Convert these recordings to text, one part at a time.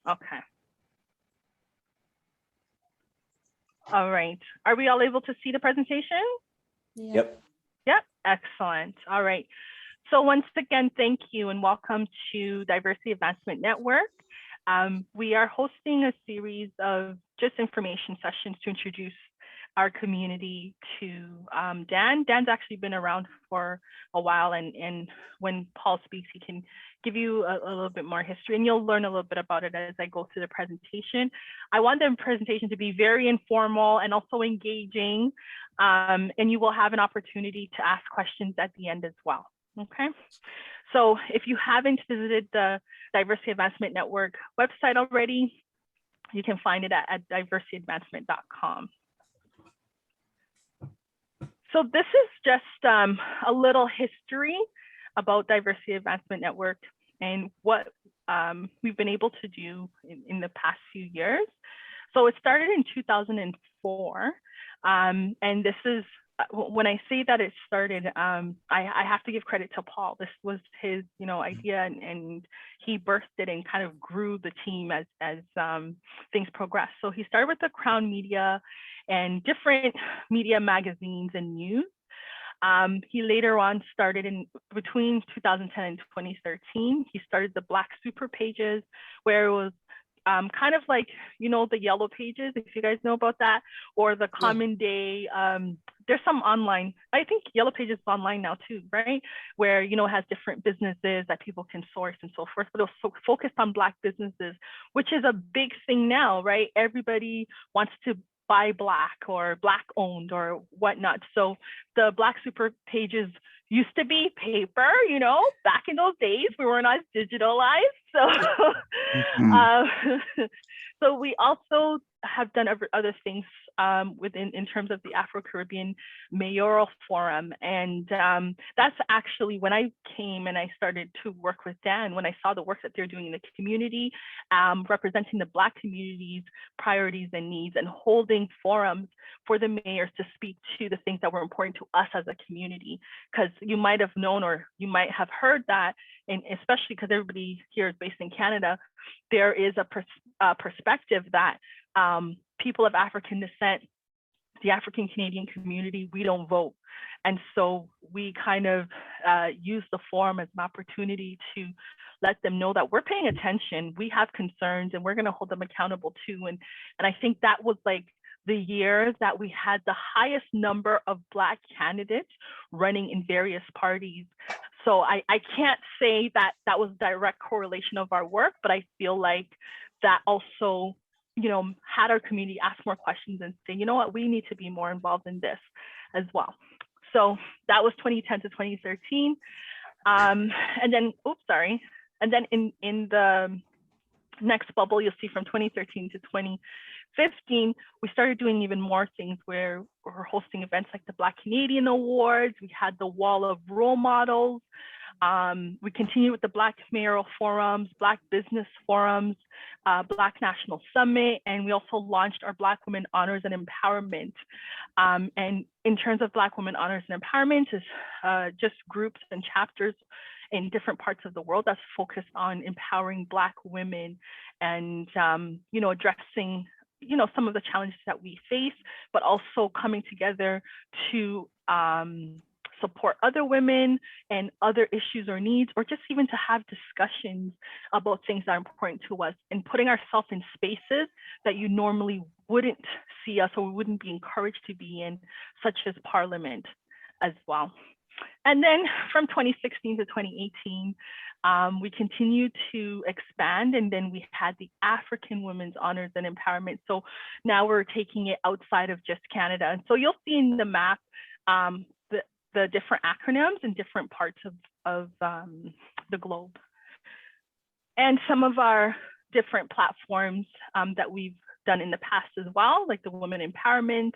Okay. All right. Are we all able to see the presentation? Yep. Yep. Excellent. All right. So once again, thank you and welcome to Diversity Advancement Network. We are hosting a series of just information sessions to introduce our community to Dan. Dan's actually been around for a while, and when Paul speaks, he can give you a little bit more history, and you'll learn a little bit about it as I go through the presentation. I want the presentation to be very informal and also engaging, and you will have an opportunity to ask questions at the end as well. Okay, so if you haven't visited the Diversity Advancement Network website already, you can find it at diversityadvancement.com. So this is just a little history about Diversity Advancement Network and what we've been able to do in the past few years. So it started in 2004, and this is, when I say that it started, I have to give credit to Paul. This was his, idea, and he birthed it and kind of grew the team as things progressed. So he started with the Crown Media and different media magazines and news. He later on started in between 2010 and 2013. He started the Black Super Pages, where it was kind of like, the Yellow Pages, if you guys know about that, or the Common Day. There's some online, I think Yellow Pages is online now too, right? Where, it has different businesses that people can source and so forth, but it was focused on Black businesses, which is a big thing now, right? Everybody wants to buy Black or Black owned or whatnot. So the Black Super Pages used to be paper, back in those days, we weren't as digitalized. So, so we also have done other things in terms of the Afro-Caribbean Mayoral Forum. And that's actually when I came and I started to work with Dan, when I saw the work that they're doing in the community, representing the Black community's priorities and needs, and holding forums for the mayors to speak to the things that were important to us as a community. Because you might have known, or you might have heard that, and especially because everybody here is based in Canada, there is a perspective that people of African descent, the African Canadian community, we don't vote. And so we kind of use the forum as an opportunity to let them know that we're paying attention, we have concerns, and we're going to hold them accountable too. And I think that was like the year that we had the highest number of Black candidates running in various parties. So I can't say that that was a direct correlation of our work, but I feel like that also, had our community ask more questions and say, you know what, we need to be more involved in this as well. So that was 2010 to 2013. And then, and then in the next bubble, you'll see from 2013 to 2015, we started doing even more things where we're hosting events like the Black Canadian Awards. We had the Wall of Role Models. We continued with the Black Mayoral Forums, Black Business Forums, Black National Summit, and we also launched our Black Women Honors and Empowerment. And in terms of Black Women Honors and Empowerment, is just groups and chapters in different parts of the world that's focused on empowering Black women and, addressing, some of the challenges that we face, but also coming together to support other women and other issues or needs, or just even to have discussions about things that are important to us, and putting ourselves in spaces that you normally wouldn't see us or we wouldn't be encouraged to be in, such as Parliament as well. And then from 2016 to 2018, we continued to expand, and then we had the African Women's Honors and Empowerment. So now we're taking it outside of just Canada. And so you'll see in the map the different acronyms in different parts of the globe. And some of our different platforms that we've done in the past as well, like the Women Empowerment,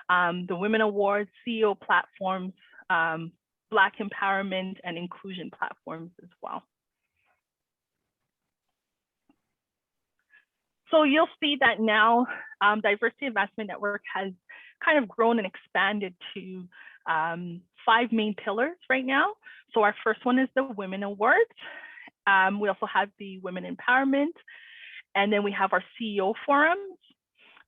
the Women Awards, CEO platforms, Black empowerment and inclusion platforms as well. So you'll see that now Diversity Advancement Network has kind of grown and expanded to 5 main pillars right now. So our first one is the Women Awards. We also have the Women Empowerment. And then we have our CEO forums,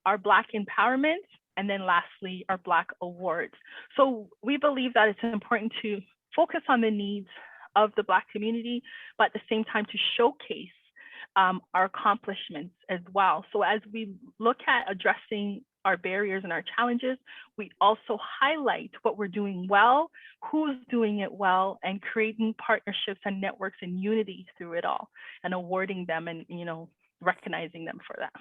our Black empowerment, and then lastly, our Black awards. So we believe that it's important to focus on the needs of the Black community, but at the same time to showcase our accomplishments as well. So as we look at addressing our barriers and our challenges, we also highlight what we're doing well, who's doing it well, and creating partnerships and networks and unity through it all, and awarding them and, you know, recognizing them for that.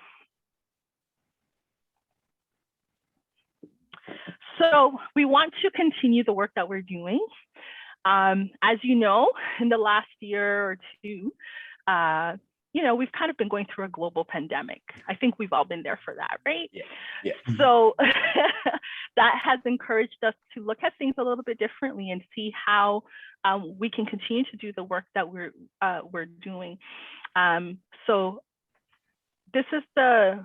So we want to continue the work that we're doing. As you know, in the last year or two, you know, we've kind of been going through a global pandemic. I think we've all been there for that, right? Yeah. So that has encouraged us to look at things a little bit differently and see how we can continue to do the work that we're doing. So this is the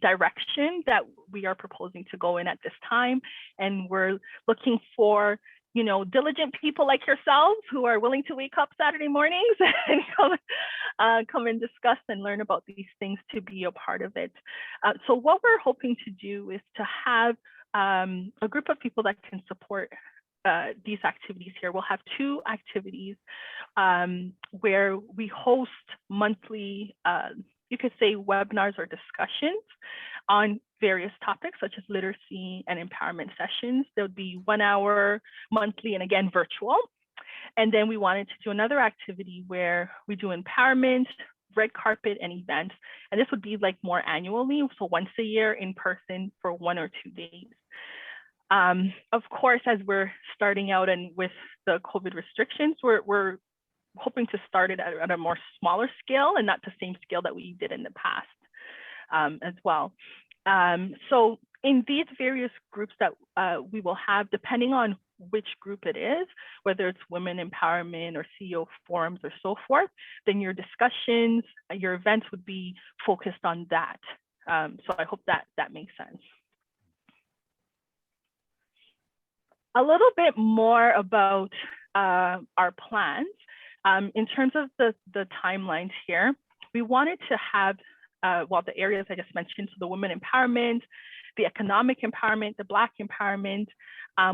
direction that we are proposing to go in at this time, and we're looking for, you know, diligent people like yourselves who are willing to wake up Saturday mornings and come and discuss and learn about these things to be a part of it. So what we're hoping to do is to have a group of people that can support these activities here. We'll have 2 activities where we host monthly, you could say, webinars or discussions on various topics such as literacy and empowerment sessions. There would be 1 hour monthly and again virtual. And then we wanted to do another activity where we do empowerment, red carpet, and events. And this would be like more annually, so once a year in person for 1 or 2 days. Of course, as we're starting out and with the COVID restrictions, we're hoping to start it at a more smaller scale and not the same scale that we did in the past as well. So in these various groups that we will have, depending on which group it is, whether it's women empowerment or CEO forums or so forth, then your discussions, your events would be focused on that. So I hope that makes sense. A little bit more about our plans. In terms of the timelines here, we wanted to have, well, the areas I just mentioned, so the women empowerment, the economic empowerment, the Black empowerment,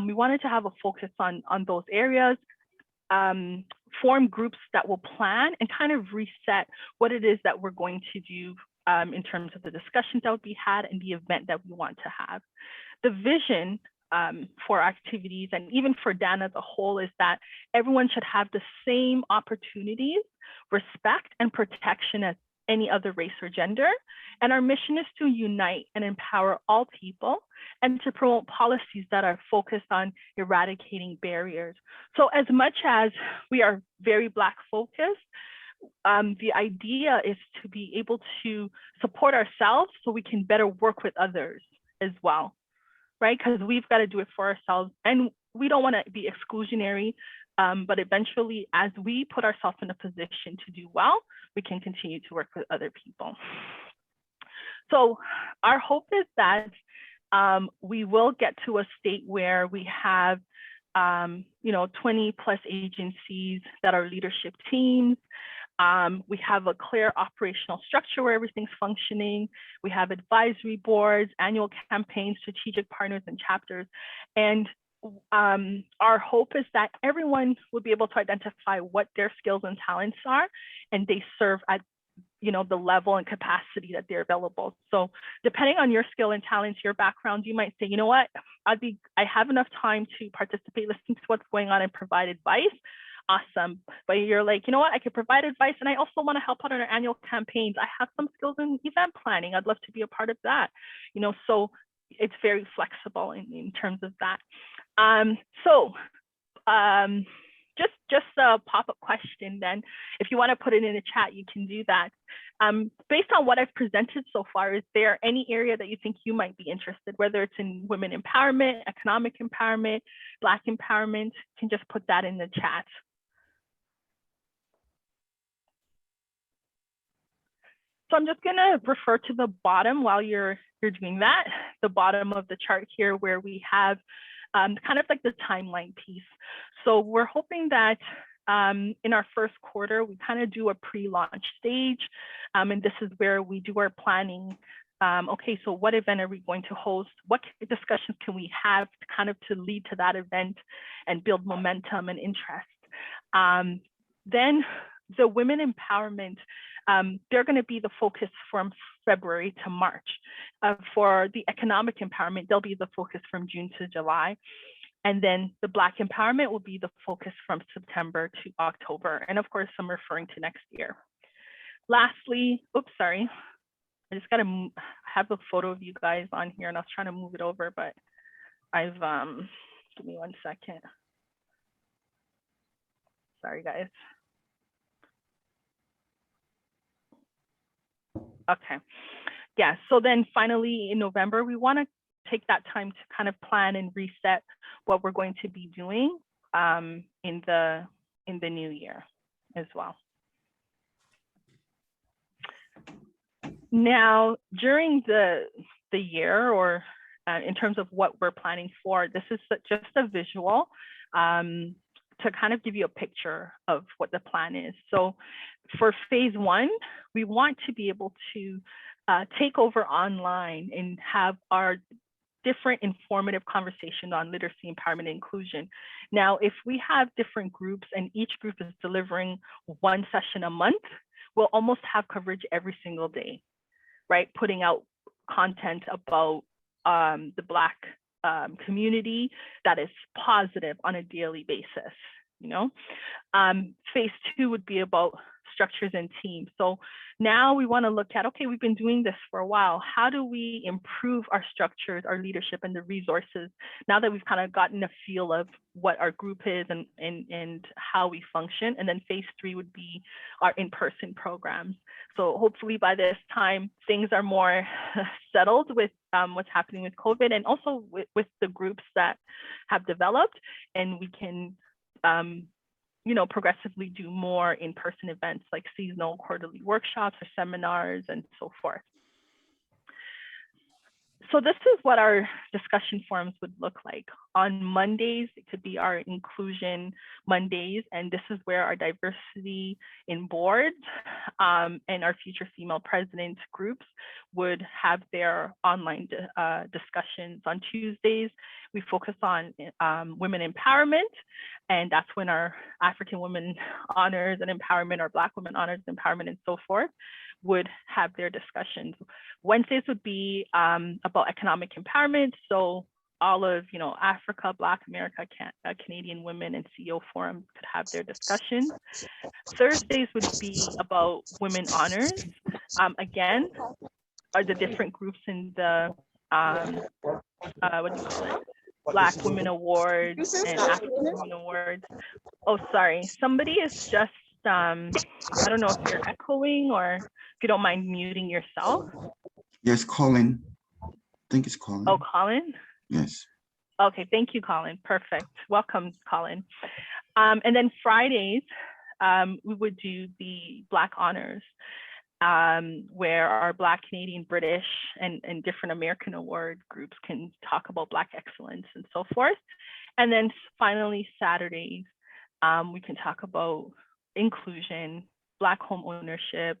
we wanted to have a focus on those areas, form groups that will plan and kind of reset what it is that we're going to do in terms of the discussions that would be had and the event that we want to have. The vision for activities and even for DAN as a whole is that everyone should have the same opportunities, respect, and protection as any other race or gender. And our mission is to unite and empower all people and to promote policies that are focused on eradicating barriers. So as much as we are very Black focused, the idea is to be able to support ourselves so we can better work with others as well, right? Because we've got to do it for ourselves and we don't want to be exclusionary, but eventually as we put ourselves in a position to do well, we can continue to work with other people. So our hope is that we will get to a state where we have 20 plus agencies that are leadership teams. We have a clear operational structure where everything's functioning. We have advisory boards, annual campaigns, strategic partners, and chapters. And our hope is that everyone will be able to identify what their skills and talents are, and they serve at the level and capacity that they're available. So depending on your skill and talents, your background, you might say, you know what, I have enough time to participate, listen to what's going on and provide advice. Awesome. But you're like, you know what, I could provide advice and I also want to help out on our annual campaigns. I have some skills in event planning. I'd love to be a part of that. So it's very flexible in terms of that. Just a pop-up question then. If you want to put it in the chat, you can do that. Based on what I've presented so far, is there any area that you think you might be interested, whether it's in women empowerment, economic empowerment, Black empowerment? You can just put that in the chat. So I'm just gonna refer to the bottom while you're doing that, the bottom of the chart here where we have kind of like the timeline piece. So we're hoping that in our first quarter, we kind of do a pre-launch stage. And this is where we do our planning. Okay, so what event are we going to host? What discussions can we have kind of to lead to that event and build momentum and interest? Then the women empowerment, they're going to be the focus from February to March. For the economic empowerment, they'll be the focus from June to July. And then the Black empowerment will be the focus from September to October. And of course, I'm referring to next year. Lastly, oops, sorry. I just got to have a photo of you guys on here, and I was trying to move it over, but I've, give me 1 second. Sorry, guys. Okay. Yeah, so then finally in November, we want to take that time to kind of plan and reset what we're going to be doing in the new year as well. Now, during the year, or in terms of what we're planning for, this is just a visual to kind of give you a picture of what the plan is. So for phase 1, we want to be able to take over online and have our different informative conversations on literacy, empowerment, and inclusion. Now, if we have different groups and each group is delivering 1 session a month, we'll almost have coverage every single day, right? Putting out content about the Black community that is positive on a daily basis, you know? Phase 2 would be about structures and teams. So now we want to look at, okay, we've been doing this for a while. How do we improve our structures, our leadership, and the resources now that we've kind of gotten a feel of what our group is and how we function? And then phase 3 would be our in-person programs. So hopefully by this time, things are more settled with what's happening with COVID, and also with the groups that have developed, and we can you know, progressively do more in-person events like seasonal quarterly workshops or seminars and so forth. So this is what our discussion forums would look like. On Mondays, it could be our inclusion Mondays, and this is where our diversity in boards and our future female president groups would have their online discussions. On Tuesdays, we focus on women empowerment, and that's when our African women honors and empowerment, our Black women honors and empowerment, and so forth would have their discussions. Wednesdays would be about economic empowerment. So all of, you know, Africa, Black America, Canadian women and CEO forums could have their discussions. Thursdays would be about women honors. Again, are the different groups in the, what do you call it? Black Women Awards and African Women Awards. Oh, sorry, somebody is just, I don't know if you're echoing or if you don't mind muting yourself. Yes, Colin. I think it's Colin. Oh, Colin? Yes. Okay, thank you, Colin. Perfect. Welcome, Colin. And then Fridays, we would do the Black Honors, where our Black, Canadian, British, and different American award groups can talk about Black excellence and so forth. And then finally, Saturdays, we can talk about inclusion, Black home ownership,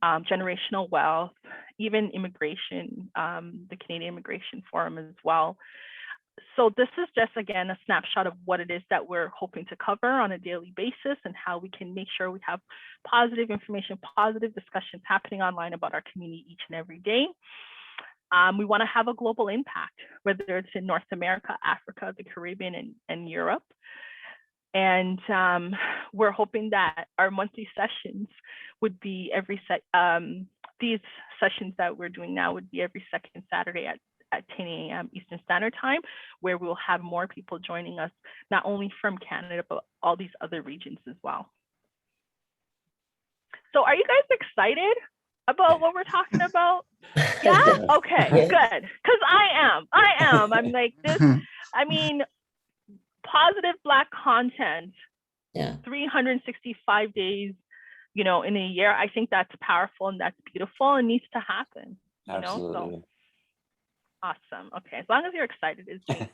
generational wealth, even immigration, the Canadian Immigration Forum as well. So this is just, again, a snapshot of what it is that we're hoping to cover on a daily basis and how we can make sure we have positive information, positive discussions happening online about our community each and every day. We want to have a global impact, whether it's in North America, Africa, the Caribbean, and Europe. And we're hoping that our monthly sessions would be these sessions that we're doing now would be every second Saturday at 10 a.m. Eastern Standard Time, where we'll have more people joining us, not only from Canada, but all these other regions as well. So are you guys excited about what we're talking about? Yeah? Okay, good. Because I am. I'm like this, I mean, positive Black content, 365 days, you know, in a year. I think that's powerful and that's beautiful and needs to happen. You Absolutely. know? So, awesome. Okay, as long as you're excited, it's great.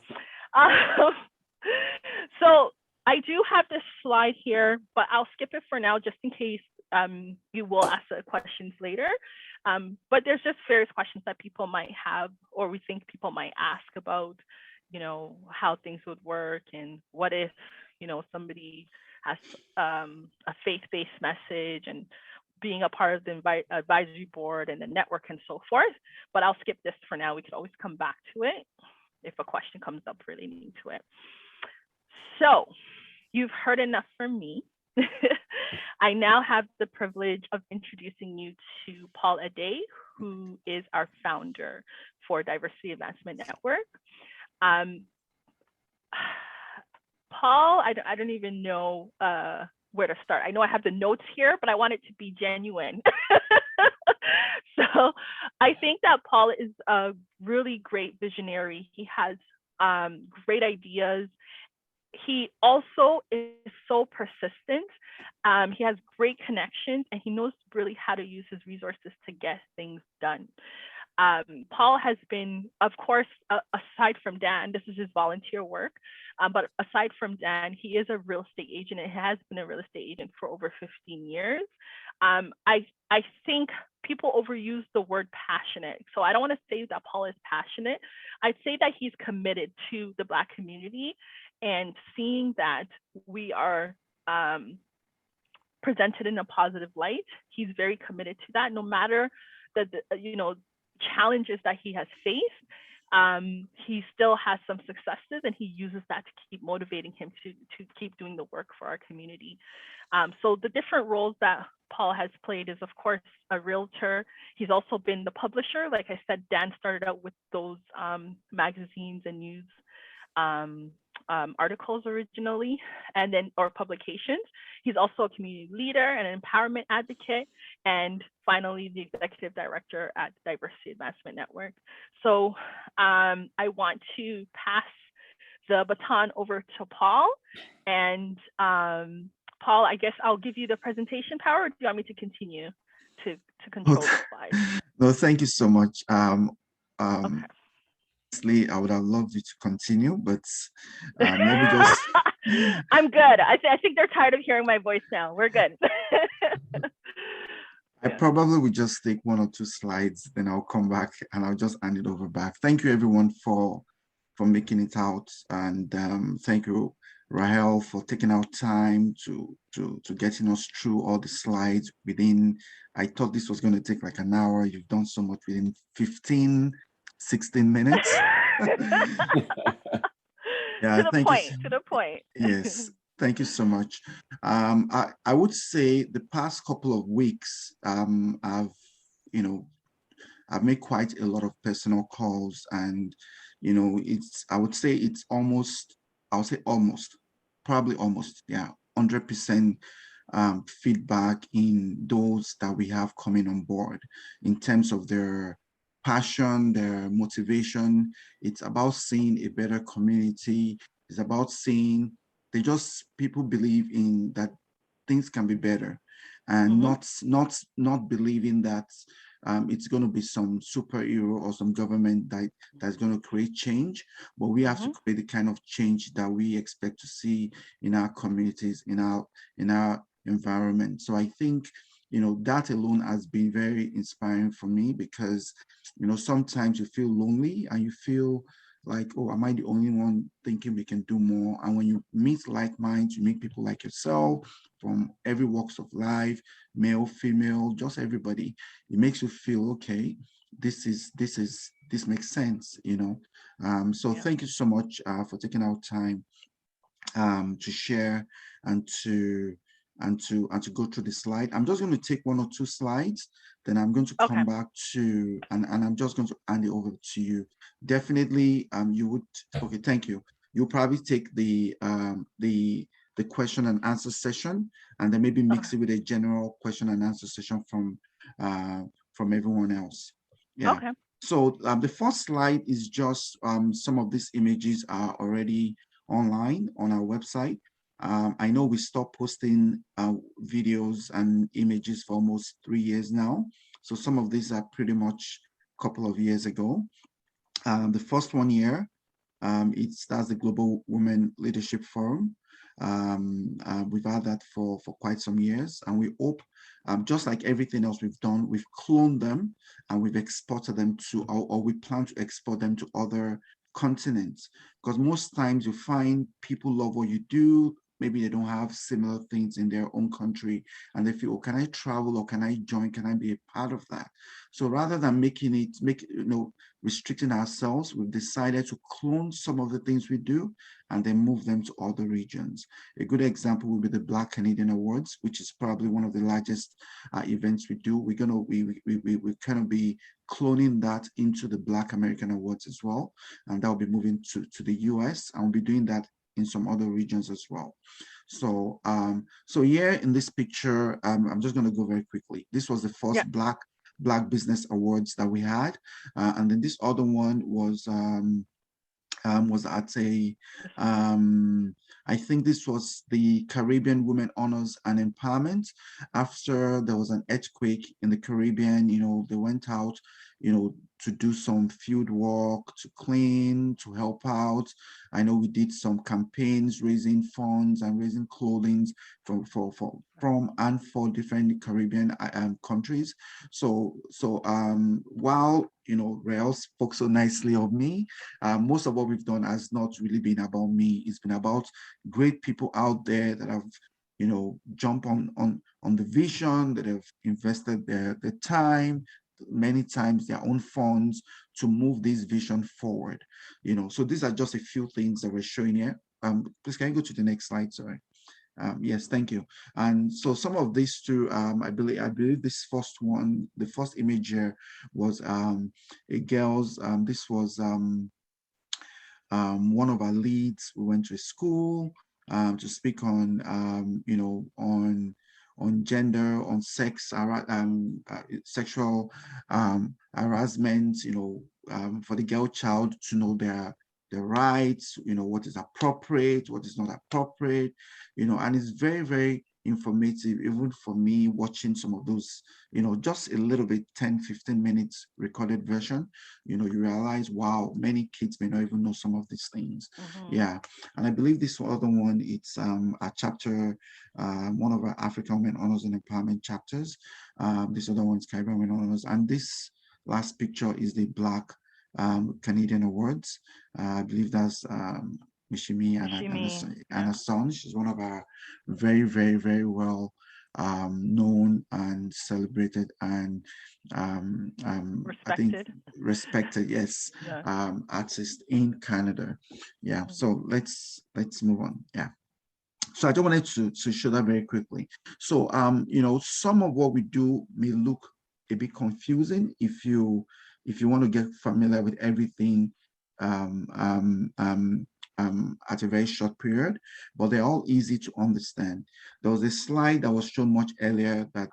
I do have this slide here, but I'll skip it for now just in case you will ask the questions later. But there's just various questions that people might have, or we think people might ask about, how things would work, and what if, somebody has a faith-based message, and being a part of the advisory board and the network and so forth. But I'll skip this for now. We could always come back to it if a question comes up relating to it. So you've heard enough from me. I now have the privilege of introducing you to Paul Ade, who is our founder for Diversity Advancement Network. Paul, I don't even know where to start. I know I have the notes here, but I want it to be genuine. So I think that Paul is a really great visionary. He has great ideas. He also is so persistent. He has great connections, and he knows really how to use his resources to get things done. Paul has been, of course, aside from Dan, this is his volunteer work, but aside from Dan, he is a real estate agent and has been a real estate agent for over 15 years. I think people overuse the word passionate. So I don't want to say that Paul is passionate. I'd say that he's committed to the Black community, and seeing that we are presented in a positive light. He's very committed to that, no matter the challenges that he has faced. He still has some successes, and he uses that to keep motivating him to keep doing the work for our community. So the different roles that Paul has played is, of course, a realtor. He's also been the publisher. Like I said, Dan started out with those magazines and news articles originally, and then, or publications. He's also a community leader and an empowerment advocate, and finally the executive director at Diversity Advancement Network. So I want to pass the baton over to Paul, and Paul, I guess I'll give you the presentation power, or do you want me to continue to control the slides? No, thank you so much. Okay. I would have loved you to continue, but maybe just. I'm good. I think they're tired of hearing my voice now. We're good. I probably would just take 1 or 2 slides, then I'll come back and I'll just hand it over back. Thank you everyone for making it out, and thank you, Rahel, for taking out time to getting us through all the slides within. I thought this was going to take like an hour. You've done so much within 15, 16 minutes. Yeah, to the point. Yes, thank you so much. I would say the past couple of weeks, I've made quite a lot of personal calls, and I would say it's almost, probably almost, yeah, 100% feedback in those that we have coming on board in terms of their passion, their motivation. It's about seeing a better community. It's about seeing people believe in that things can be better, and not believing that it's going to be some superhero or some government that's going to create change, but we have to create the kind of change that we expect to see in our communities, in our environment. So I think that alone has been very inspiring for me, because sometimes you feel lonely and you feel like, oh, am I the only one thinking we can do more? And when you meet like minds, you meet people like yourself from every walks of life, male, female, just everybody, it makes you feel, okay, this makes sense, So thank you so much for taking our time to share and to go through the slide. I'm just going to take 1 or 2 slides, then I'm going to come back to, and I'm just going to hand it over to you. Definitely, you would, okay, thank you. You'll probably take the question and answer session, and then maybe mix it with a general question and answer session from everyone else. Yeah. Okay. So the first slide is just some of these images are already online on our website. I know we stopped posting videos and images for almost 3 years now. So some of these are pretty much a couple of years ago. The first one here, that's the Global Women Leadership Forum. We've had that for quite some years, and we hope, just like everything else we've done, we've cloned them and we've exported them to, or we plan to export them to other continents. Because most times you find people love what you do. Maybe they don't have similar things in their own country, and they feel, oh, can I travel, or can I join? Can I be a part of that? So rather than restricting ourselves, we've decided to clone some of the things we do and then move them to other regions. A good example would be the Black Canadian Awards, which is probably one of the largest events we do. We're kind of be cloning that into the Black American Awards as well, and that will be moving to the US, and we'll be doing that in some other regions as well. So so here in this picture, I'm just going to go very quickly. This was the first Black Business Awards that we had, and then this other one was at I think this was the Caribbean Women Honors and Empowerment. After there was an earthquake in the Caribbean, they went out, to do some field work, to clean, to help out. I know we did some campaigns, raising funds and raising clothing from and for different Caribbean countries. So while Rael spoke so nicely of me, most of what we've done has not really been about me. It's been about great people out there that have jump on the vision, that have invested their time, many times their own funds, to move this vision forward. So these are just a few things that we're showing here. Please, can you go to the next slide? Sorry. Yes, thank you. And so some of these two, I believe this first one, the first image here was a girl's. This was one of our leads. We went to a school to speak on on gender, on sex, sexual harassment, for the girl child to know their rights, what is appropriate, what is not appropriate, and it's very, very informative, even for me watching some of those, just a little bit, 10, 15 minutes recorded version, you realize, wow, many kids may not even know some of these things. Yeah. And I believe this other one, it's a chapter, one of our African Women Honors and Empowerment chapters. This other one's Caribbean Women Honors. And this last picture is the Black Canadian Awards. I believe that's Mishimi and her son. She's one of our very, very, very well known and celebrated and respected. I think respected, yes, artist in Canada. Yeah. So let's move on. Yeah. So I just wanted to show that very quickly. So some of what we do may look a bit confusing if you want to get familiar with everything at a very short period, but they're all easy to understand. There was a slide that was shown much earlier that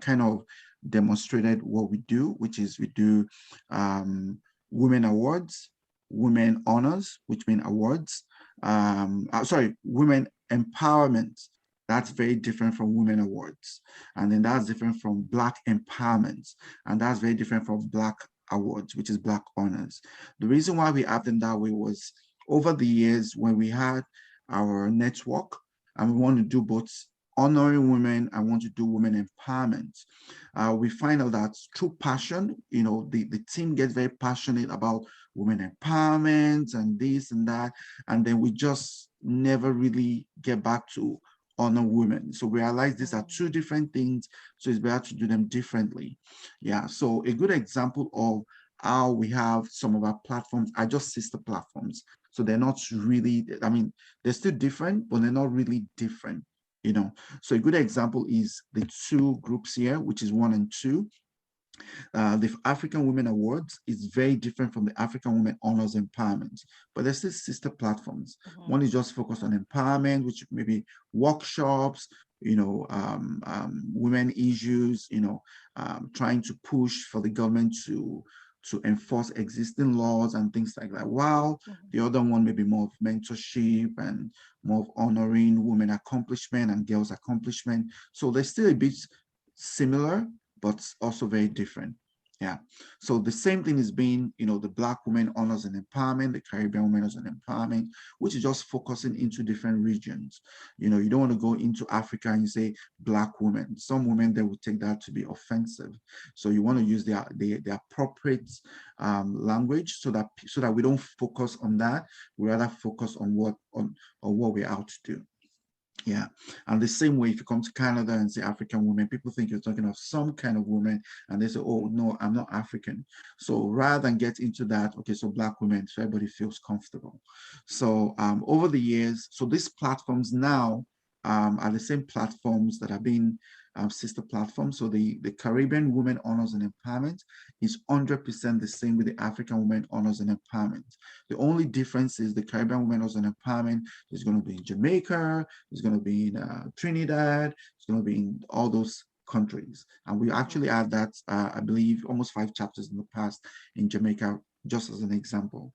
kind of demonstrated what we do, which is we do Women Awards, Women Honors, which mean awards. Women Empowerment. That's very different from Women Awards. And then that's different from Black Empowerment. And that's very different from Black Awards, which is Black Honors. The reason why we have them that way was over the years when we had our network and we want to do both honoring women and want to do women empowerment, we find out that through passion, the team gets very passionate about women empowerment and this and that, and then we just never really get back to honor women. So we realize these are two different things, so it's better to do them differently. Yeah, so a good example of how we have some of our platforms are just sister platforms. So they're not really, I mean, they're still different, but they're not really different, So a good example is the two groups here, which is 1 and 2. The African Women Awards is very different from the African Women Honors Empowerment, but there's still sister platforms. One is just focused on empowerment, which may be workshops, women issues, trying to push for the government to enforce existing laws and things like that. While the other one may be more of mentorship and more of honoring women accomplishment and girls accomplishment. So they're still a bit similar, but also very different. Yeah. So the same thing is being, the Black Women Honors and Empowerment, the Caribbean Women Honors and Empowerment, which is just focusing into different regions. You don't want to go into Africa and you say Black women. Some women, they would take that to be offensive. So you want to use the appropriate language so that we don't focus on that. We rather focus on what we're out to do. Yeah. And the same way, if you come to Canada and say African women, people think you're talking of some kind of woman, and they say, oh, no, I'm not African. So rather than get into that, okay, so Black women, so everybody feels comfortable. So over the years, so these platforms now are the same platforms that have been sister platforms. So the Caribbean Women Honors and Empowerment is 100% the same with the African Women Honors and Empowerment. The only difference is the Caribbean Women Honors and Empowerment is going to be in Jamaica, it's going to be in Trinidad, it's going to be in all those countries. And we actually had that, I believe, almost 5 chapters in the past in Jamaica, just as an example.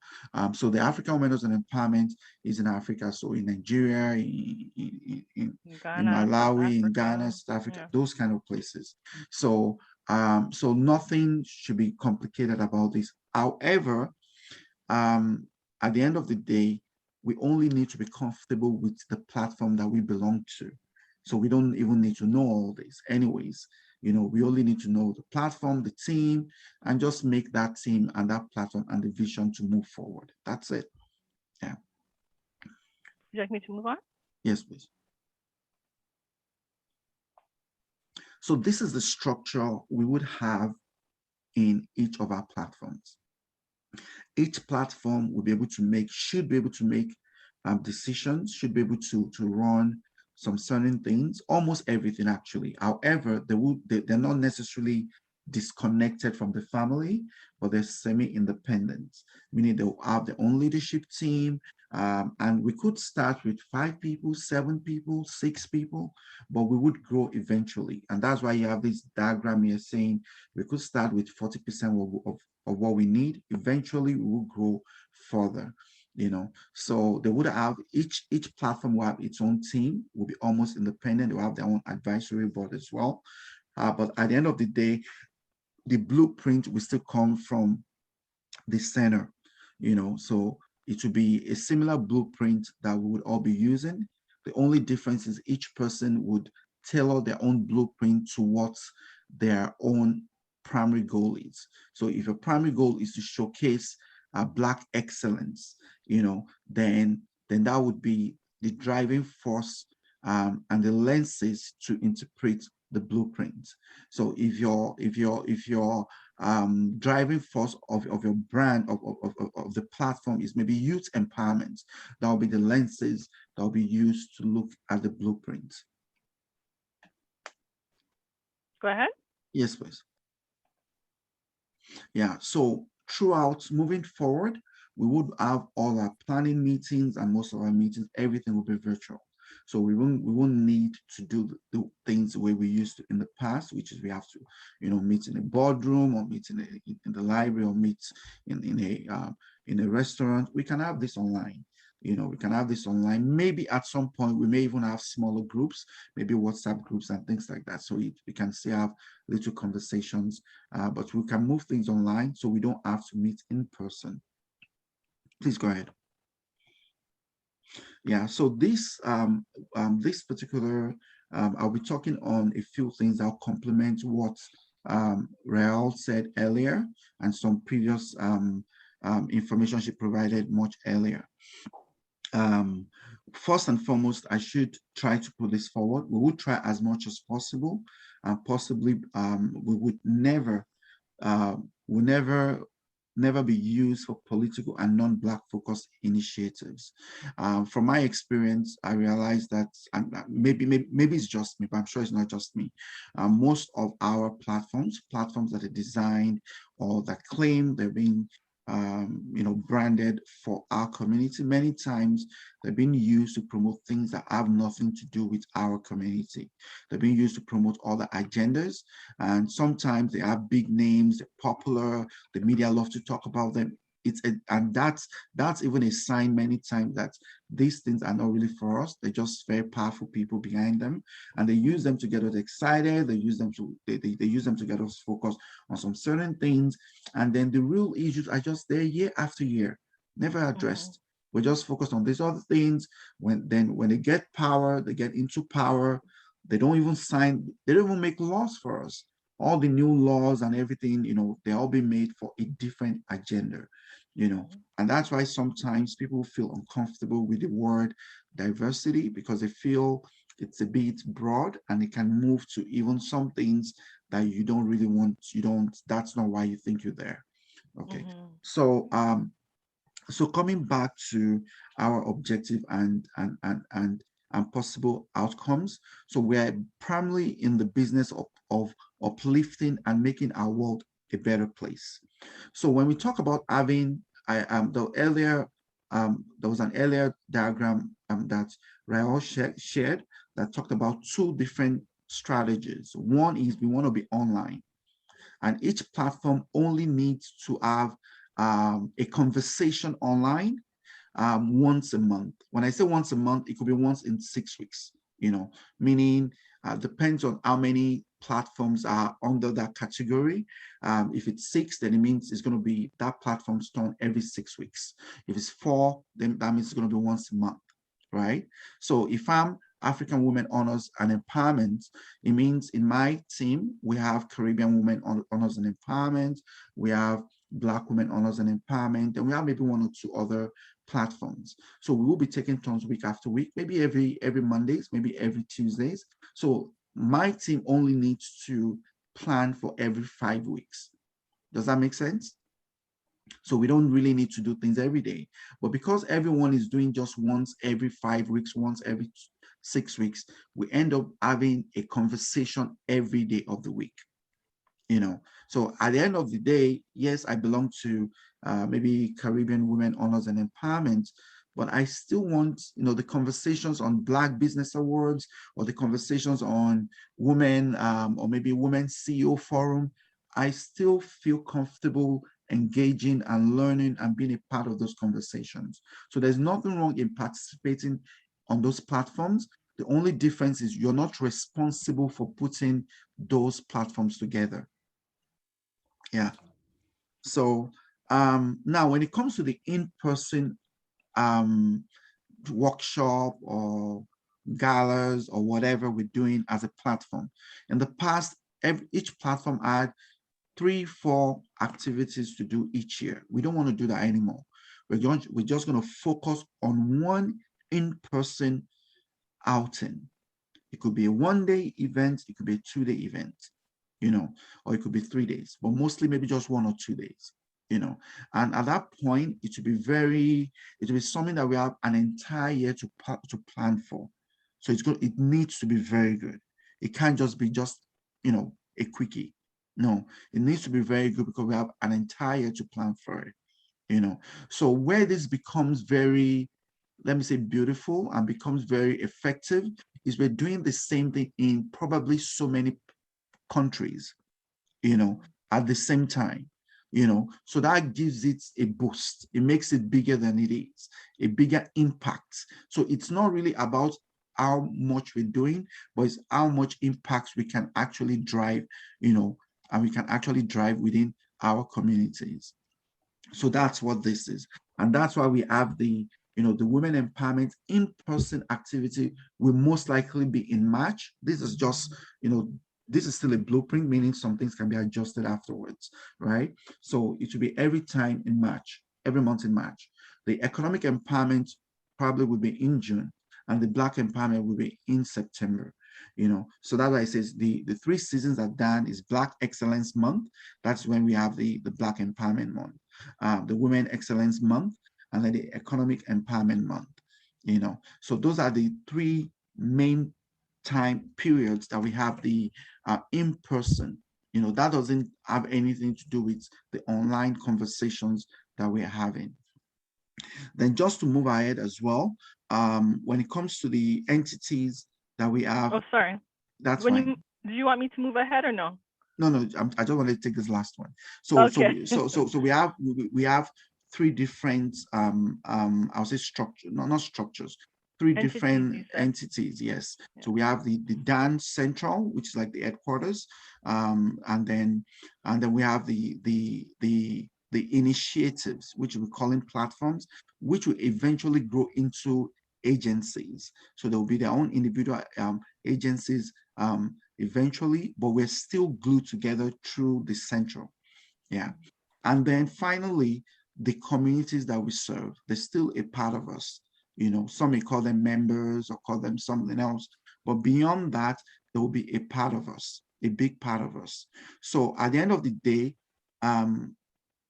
So the African Women's and Empowerment is in Africa. So in Nigeria, in Ghana, South Malawi, in Ghana, Africa. South Africa, Yeah. those kind of places. So, so nothing should be complicated about this. However, at the end of the day, we only need to be comfortable with the platform that we belong to. So we don't even need to know all this. Anyways, we only need to know the platform, the team, and just make that team and that platform and the vision to move forward. That's it. Yeah. Would you like me to move on? Yes, please. So this is the structure we would have in each of our platforms. Each platform should be able to make decisions, should be able to run some certain things, almost everything actually. However, they're not necessarily disconnected from the family, but they're semi-independent, meaning they'll have their own leadership team. And we could start with 5 people, 7 people, 6 people, but we would grow eventually. And that's why you have this diagram here saying we could start with 40% of what we need. Eventually, we will grow further. So they would have each platform will have its own team, will be almost independent. They will have their own advisory board as well. But at the end of the day, the blueprint will still come from the center. So it will be a similar blueprint that we would all be using. The only difference is each person would tailor their own blueprint to what their own primary goal is. So if your primary goal is to showcase Black excellence, then that would be the driving force and the lenses to interpret the blueprint. So if your driving force of your brand of the platform is maybe youth empowerment, that will be the lenses that will be used to look at the blueprint. Go ahead. Yes, please. Yeah, so throughout moving forward, we would have all our planning meetings, and most of our meetings, everything will be virtual. So we won't need to do the things the way we used to in the past, which is we have to, meet in a boardroom or meet in the library or meet in a restaurant. We can have this online. We can have this online. Maybe at some point we may even have smaller groups, maybe WhatsApp groups and things like that. So we can still have little conversations, but we can move things online so we don't have to meet in person. Please go ahead. Yeah, so this particular, I'll be talking on a few things that'll complement what Rael said earlier and some previous information she provided much earlier. First and foremost, I should try to put this forward. We would try as much as possible, and possibly we would never be used for political and non-Black focused initiatives. From my experience, I realized that, and maybe it's just me, but I'm sure it's not just me. Most of our platforms that are designed or that claim they're being branded for our community, many times they're being used to promote things that have nothing to do with our community. They're being used to promote other agendas, and sometimes they have big names, they're popular, the media love to talk about them. and that's even a sign many times that these things are not really for us. They're just very powerful people behind them, and they use them to get us excited. They use them to they use them to get us focused on some certain things, and then the real issues are just there year after year, never addressed. We're just focused on these other things. When they get power, they get into power, they don't even sign, they don't even make laws for us. All the new laws and everything, they all be made for a different agenda, and that's why sometimes people feel uncomfortable with the word diversity, because they feel it's a bit broad and it can move to even some things that you don't really want, that's not why you think you're there. Okay. So coming back to our objective and possible outcomes. So we're primarily in the business of uplifting and making our world a better place. So when we talk about having, there was an earlier diagram that Raul shared that talked about two different strategies. One is we want to be online, and each platform only needs to have a conversation online once a month. When I say once a month, it could be once in 6 weeks, meaning depends on how many platforms are under that category. If it's 6, then it means it's going to be that platform's turn every 6 weeks. If it's 4, then that means it's going to be once a month, right? So if I'm African Women Honors and Empowerment, it means in my team, we have Caribbean Women Honors and Empowerment, we have Black Women Honors and Empowerment, and we have maybe 1 or 2 other platforms. So we will be taking turns week after week, maybe every Mondays, maybe every Tuesdays. So my team only needs to plan for every 5 weeks. Does that make sense? So we don't really need to do things every day. But because everyone is doing just once every 5 weeks, once every 6 weeks, we end up having a conversation every day of the week. So at the end of the day, yes, I belong to maybe Caribbean Women Honors and Empowerment, but I still want, the conversations on Black Business Awards, or the conversations on women, or maybe Women CEO Forum. I still feel comfortable engaging and learning and being a part of those conversations. So there's nothing wrong in participating on those platforms. The only difference is you're not responsible for putting those platforms together. Yeah. So now when it comes to the in-person workshop or galas or whatever we're doing as a platform, in the past, each platform had 3-4 activities to do each year. We don't want to do that anymore. We're just going to focus on one in-person outing. It could be a 1-day event, it could be a 2-day event, or it could be 3 days, but mostly maybe just 1 or 2 days, and at that point, it will be something that we have an entire year to plan for. So it needs to be very good. It can't just be a quickie. No, it needs to be very good because we have an entire year to plan for it, So where this becomes very, let me say, beautiful and becomes very effective is we're doing the same thing in probably so many countries, at the same time, so that gives it a boost. It makes it bigger than it is, a bigger impact. So it's not really about how much we're doing, but it's how much impact we can actually drive, and we can actually drive within our communities. So that's what this is. And that's why we have the Women Empowerment in-person activity will most likely be in March. This is just, this is still a blueprint, meaning some things can be adjusted afterwards, right? So it will be every time in March, every month in March. The Economic Empowerment probably will be in June, and the Black Empowerment will be in September. So that's why it says the 3 seasons are done is Black Excellence Month. That's when we have the Black Empowerment Month, the Women Excellence Month, and then the Economic Empowerment Month. So those are the 3 main time periods that we have the in-person. That doesn't have anything to do with the online conversations that we're having. Then just to move ahead as well, when it comes to the entities that we have. Oh, sorry. That's fine. Do you want me to move ahead or no? No, I just want to take this last one. So, okay. so we have three different, I'll say structure, not structures, three Entities, different you said. entities. Yes. Yeah. So we have the Dan Central, which is like the headquarters, and then we have the initiatives, which we call in platforms, which will eventually grow into agencies. So there will be their own individual agencies eventually, but we're still glued together through the central. Yeah. And then finally, the communities that we serve, they're still a part of us. Some may call them members or call them something else, but beyond that, they will be a part of us, a big part of us. So at the end of the day,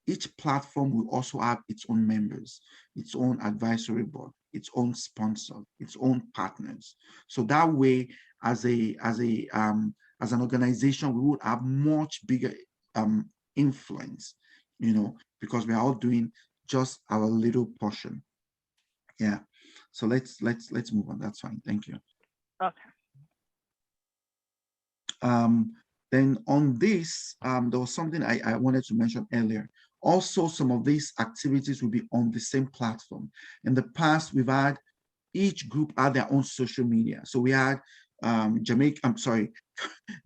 each platform will also have its own members, its own advisory board, its own sponsor, its own partners. So that way, as an organization, we would have much bigger influence, because we are all doing just our little portion. Yeah. So let's move on. That's fine. Thank you. Okay. Then on this, there was something I wanted to mention earlier. Also, some of these activities will be on the same platform. In the past, we've had each group had their own social media. So we had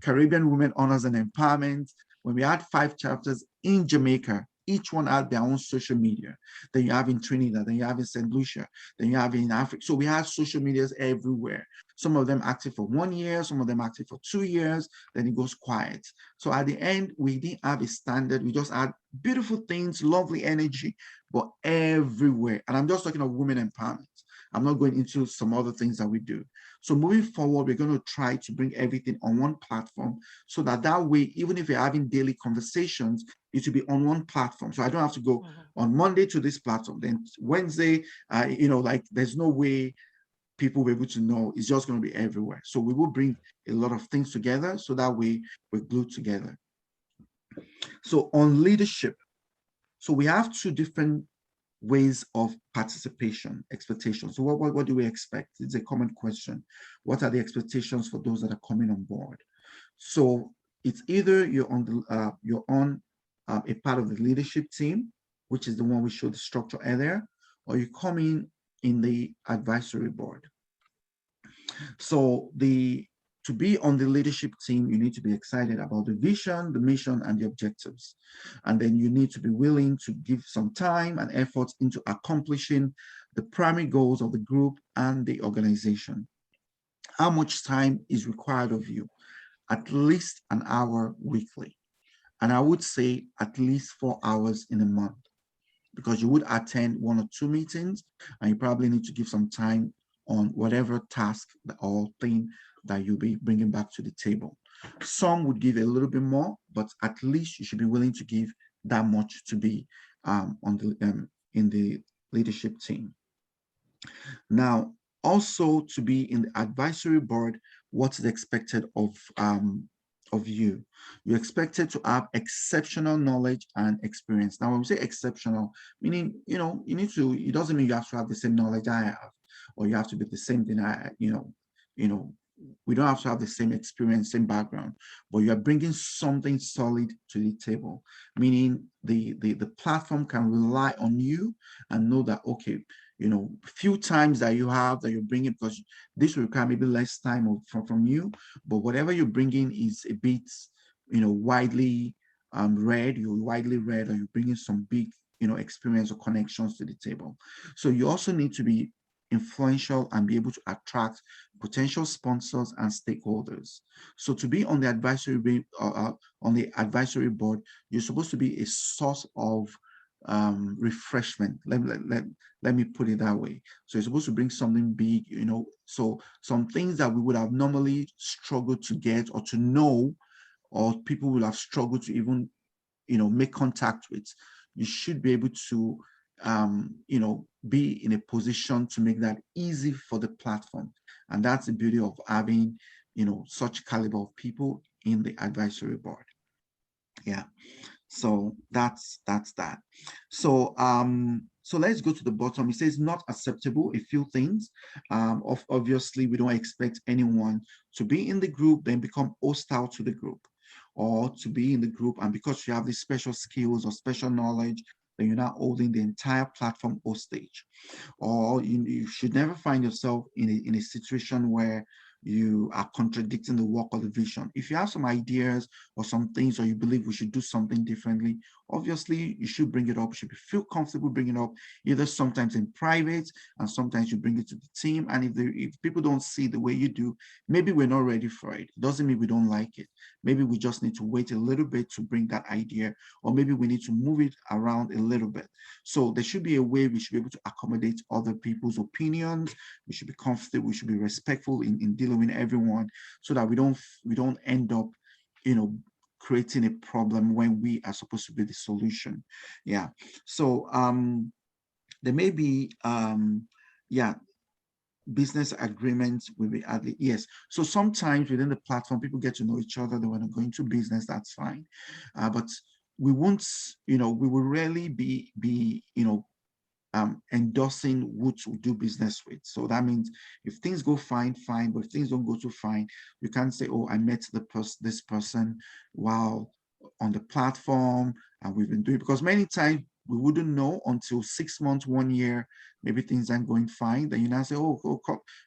Caribbean Women Honors and Empowerment. When we had 5 chapters in Jamaica, each one had their own social media. Then you have in Trinidad, then you have in St. Lucia, then you have in Africa. So we had social medias everywhere. Some of them active for 1 year, some of them active for 2 years, then it goes quiet. So at the end, we didn't have a standard. We just had beautiful things, lovely energy, but everywhere. And I'm just talking of women empowerment. I'm not going into some other things that we do. So moving forward, we're going to try to bring everything on one platform so that way, even if you're having daily conversations, it will be on one platform. So I don't have to go on Monday to this platform, then Wednesday, there's no way people will be able to know. It's just going to be everywhere. So we will bring a lot of things together so that way we're glued together. So on leadership, so we have 2 different ways of participation, expectations. So what do we expect? It's a common question. What are the expectations for those that are coming on board? So it's either you're on a part of the leadership team, which is the one we showed the structure earlier, or you come in the advisory board. So to be on the leadership team, you need to be excited about the vision, the mission, and the objectives. And then you need to be willing to give some time and effort into accomplishing the primary goals of the group and the organization. How much time is required of you? At least an hour weekly. And I would say at least 4 hours in a month, because you would attend 1 or 2 meetings, and you probably need to give some time on whatever task or thing that you'll be bringing back to the table. Some would give a little bit more, but at least you should be willing to give that much to be in the leadership team. Now, also to be in the advisory board, what's expected of you? You're expected to have exceptional knowledge and experience. Now, when we say exceptional, meaning, it doesn't mean you have to have the same knowledge I have, or you have to be the same thing we don't have to have the same experience, same background, but you are bringing something solid to the table, meaning the platform can rely on you and know that, okay, few times that you're bringing, because this will require maybe less time from you, but whatever you're bringing is a bit, widely read, or you're bringing some big, experience or connections to the table. So you also need to be influential and be able to attract potential sponsors and stakeholders. So to be on the advisory board, you're supposed to be a source of refreshment. Let me put it that way. So you're supposed to bring something big, so some things that we would have normally struggled to get or to know, or people will have struggled to even, make contact with. You should be able to be in a position to make that easy for the platform. And that's the beauty of having, such caliber of people in the advisory board. Yeah. So that's that. So so let's go to the bottom. It says not acceptable, a few things. Obviously, we don't expect anyone to be in the group, then become hostile to the group, or to be in the group and because you have these special skills or special knowledge, then you're not holding the entire platform hostage. Or you should never find yourself in a situation where you are contradicting the work or the vision. If you have some ideas or some things, or you believe we should do something differently, obviously you should bring it up. You should feel comfortable bringing it up, either sometimes in private and sometimes you bring it to the team. And if people don't see the way you do, maybe we're not ready for it. Doesn't mean we don't like it. Maybe we just need to wait a little bit to bring that idea, or maybe we need to move it around a little bit. So there should be a way we should be able to accommodate other people's opinions. We should be comfortable. We should be respectful in dealing with everyone, so that we don't end up, creating a problem when we are supposed to be the solution. Yeah. So there may be yeah, business agreements will be added. Yes. So sometimes within the platform, people get to know each other. They want to go into business. That's fine. But we won't, we will rarely be endorsing who to do business with. So that means if things go fine, fine. But if things don't go too fine, you can't say, oh, I met this person while on the platform and we've been doing, because many times we wouldn't know until 6 months, 1 year, maybe things aren't going fine. Then you now say, oh,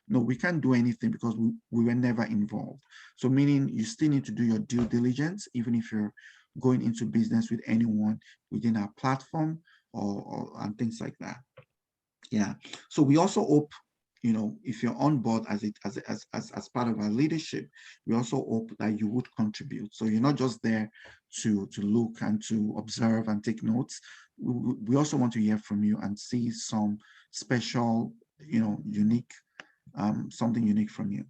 no, we can't do anything because we were never involved. So meaning you still need to do your due diligence, even if you're going into business with anyone within our platform and things like that. Yeah. So we also hope, if you're on board as part of our leadership, we also hope that you would contribute. So you're not just there to look and to observe and take notes. We also want to hear from you and see some special, unique, something unique from you.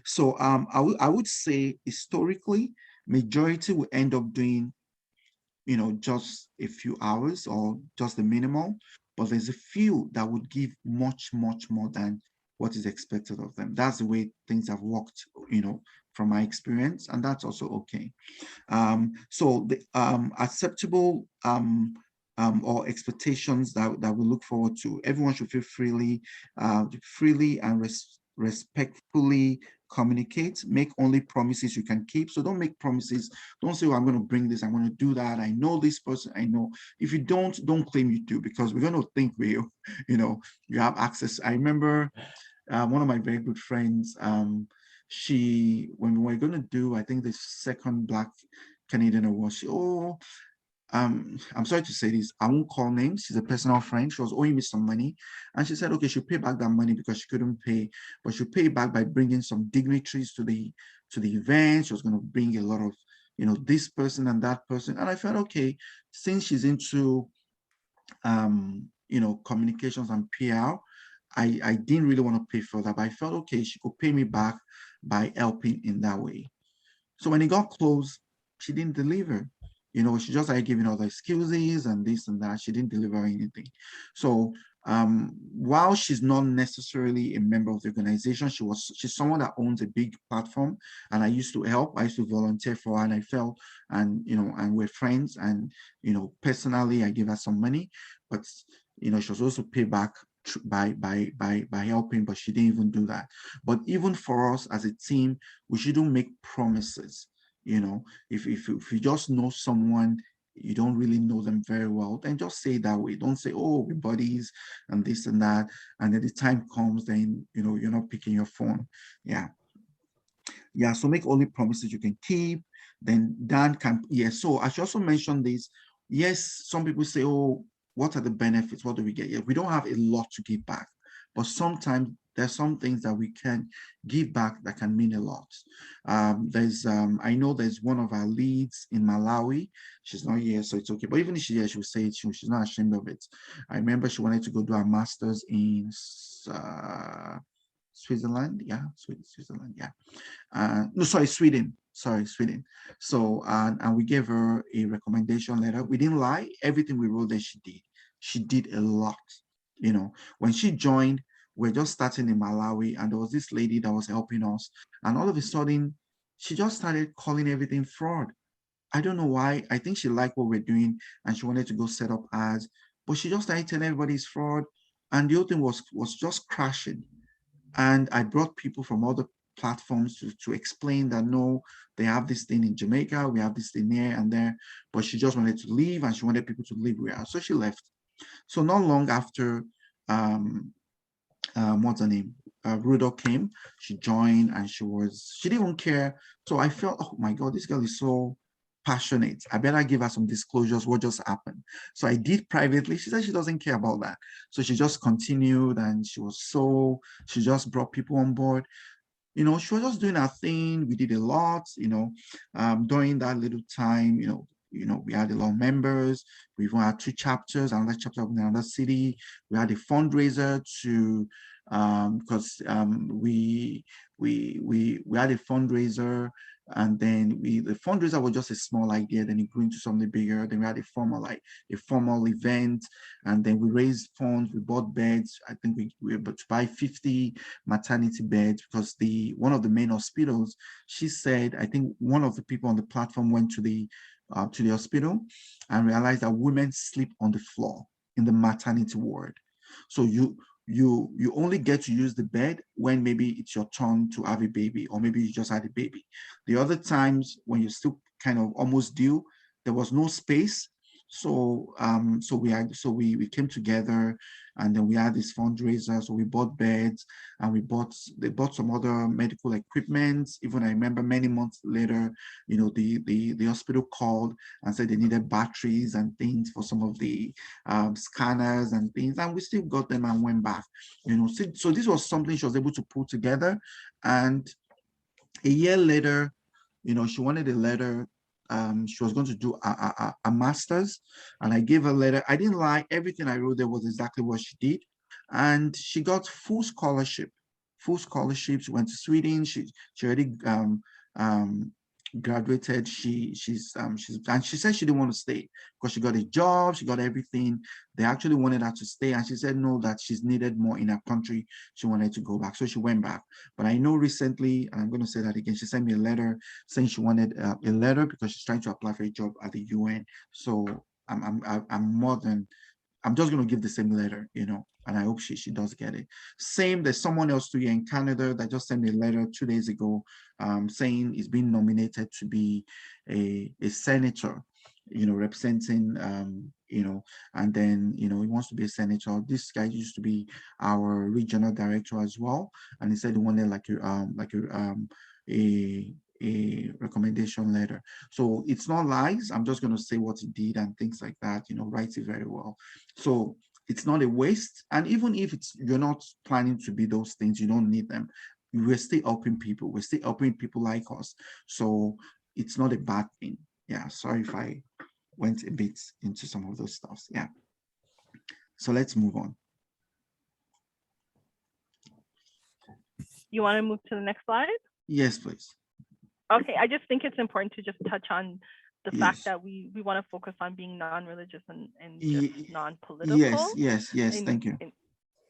So I would say historically, majority will end up doing just a few hours or just the minimal, but there's a few that would give much, much more than what is expected of them. That's the way things have worked, from my experience, and that's also okay. So the acceptable or expectations that we look forward to, everyone should feel freely and respectfully communicate. Make only promises you can keep. So don't make promises. Don't say, oh, I'm going to bring this, I'm going to do that, I know this person, I know. If you don't claim you do, because we're going to think you have access. I remember one of my very good friends, when we were going to do, I think, the second Black Canadian Award, I'm sorry to say this, I won't call names. She's a personal friend. She was owing me some money. And she said, okay, she'll pay back that money because she couldn't pay, but she'll pay back by bringing some dignitaries to the event. She was going to bring a lot of, this person and that person. And I felt, okay, since she's into, communications and PR, I didn't really want to pay for that, but I felt, okay, she could pay me back by helping in that way. So when it got close, she didn't deliver. She just started giving all the excuses and this and that. She didn't deliver anything. So while she's not necessarily a member of the organization, she's someone that owns a big platform, and I used to help. I used to volunteer for her, and I felt, and we're friends, and personally I give her some money, but she was supposed to pay back by helping, but she didn't even do that. But even for us as a team, we shouldn't make promises. If you just know someone, you don't really know them very well, then just say it that way. Don't say, oh, we're buddies and this and that, and then the time comes, then you're not picking your phone. Yeah. So make only promises you can keep. Then Dan can, so I should also mention this. Yes, some people say, oh, what are the benefits? What do we get? Yeah, we don't have a lot to give back, but sometimes there's some things that we can give back that can mean a lot. I know there's one of our leads in Malawi. She's not here, so it's okay. But even if she's here, she will say it. She's not ashamed of it. I remember she wanted to go do her master's in Switzerland. Yeah, Switzerland. Yeah. No, sorry, Sweden. Sorry, Sweden. So, and we gave her a recommendation letter. We didn't lie. Everything we wrote there, she did. She did a lot. When she joined, we're just starting in Malawi, and there was this lady that was helping us. And all of a sudden, she just started calling everything fraud. I don't know why. I think she liked what we're doing, and she wanted to go set up ads, but she just started telling everybody it's fraud. And the whole thing was just crashing. And I brought people from other platforms to explain that no, they have this thing in Jamaica, we have this thing here and there, but she just wanted to leave and she wanted people to live with her. So she left. So not long after, what's her name? Rudolph came, she joined and she didn't even care. So I felt, oh my God, this girl is so passionate. I better give her some disclosures, what just happened. So I did privately. She said she doesn't care about that. So she just continued and she just brought people on board. She was just doing her thing. We did a lot, during that little time, we had a lot of members. We even had 2 chapters, another chapter in another city. We had a fundraiser to, because we had a fundraiser, and then the fundraiser was just a small idea, then it grew into something bigger. Then we had a formal event, and then we raised funds, we bought beds. I think we were able to buy 50 maternity beds because one of the main hospitals, she said, I think one of the people on the platform went to the hospital and realized that women sleep on the floor in the maternity ward. So you only get to use the bed when maybe it's your turn to have a baby, or maybe you just had a baby. The other times when you're still kind of almost due, there was no space. So we came together, and then we had this fundraiser. So we bought beds, and they bought some other medical equipment. Even I remember many months later, the hospital called and said they needed batteries and things for some of the scanners and things, and we still got them and went back. So this was something she was able to put together. And a year later, she wanted a letter. She was going to do a master's, and I gave her a letter. I didn't lie. Everything I wrote there was exactly what she did. And she got full scholarship. Full scholarship. She went to Sweden. She already graduated. And she said she didn't want to stay because she got a job, she got everything. They actually wanted her to stay, and she said no, that she's needed more in her country. She wanted to go back, so she went back. But I know recently, and I'm going to say that again, she sent me a letter saying she wanted a letter because she's trying to apply for a job at the UN. So I'm just going to give the same letter, and I hope she does get it. Same, there's someone else too here in Canada that just sent me a letter 2 days ago, saying he's been nominated to be a senator, representing, and then, he wants to be a senator. This guy used to be our regional director as well, and he said he wanted a recommendation letter. So it's not lies. I'm just going to say what he did and things like that, writes it very well. So it's not a waste. And even if you're not planning to be those things, you don't need them. We're still helping people. We're still helping people like us. So it's not a bad thing. Yeah, sorry if I went a bit into some of those stuffs. Yeah. So let's move on. You want to move to the next slide? Yes, please. Okay, I just think it's important to just touch on the fact Yes. that we want to focus on being non-religious and just non-political. Yes. Thank you.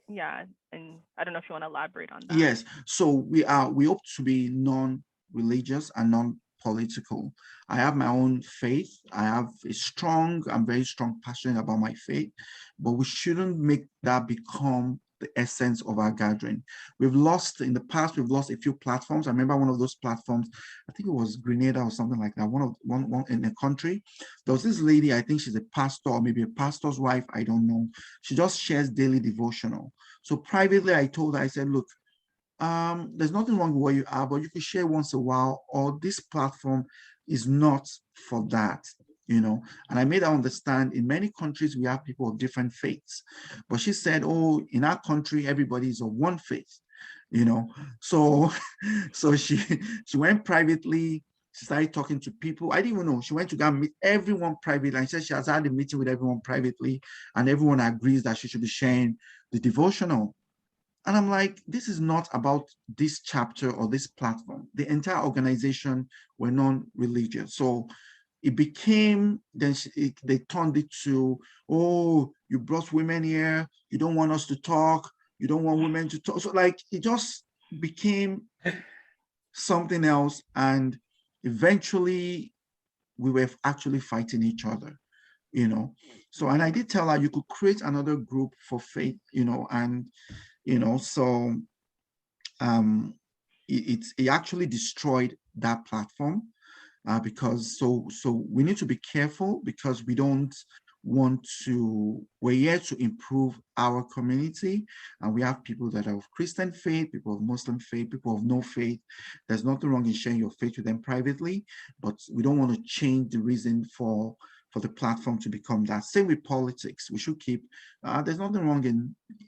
Yeah, and I don't know if you want to elaborate on that. Yes, so we hope to be non-religious and non-political. I have my own faith. I'm very strong, passionate about my faith, but we shouldn't make that become the essence of our gathering. In the past, we've lost a few platforms. I remember one of those platforms, I think it was Grenada or something like that, one in a country. There was this lady, I think she's a pastor or maybe a pastor's wife, I don't know. She just shares daily devotional. So privately, I told her, I said, look, there's nothing wrong with what you are, but you could share once in a while, or this platform is not for that. And I made her understand in many countries we have people of different faiths, but she said, oh, in our country everybody is of one faith, so she went privately. She started talking to people. I didn't even know. She went to go and meet everyone privately, and she said she has had a meeting with everyone privately, and everyone agrees that she should be sharing the devotional. And I'm like, this is not about this chapter or this platform. The entire organization were non-religious. So it became, they turned it to, oh, you brought women here, you don't want us to talk, you don't want women to talk. So it just became something else. And eventually we were actually fighting each other, So, and I did tell her you could create another group for faith, and, so it actually destroyed that platform. Because so we need to be careful, because we don't want to, we're here to improve our community, and we have people that are of Christian faith, people of Muslim faith, people of no faith. There's nothing wrong in sharing your faith with them privately, but we don't want to change the reason for the platform to become that. Same with politics. We should keep, there's nothing wrong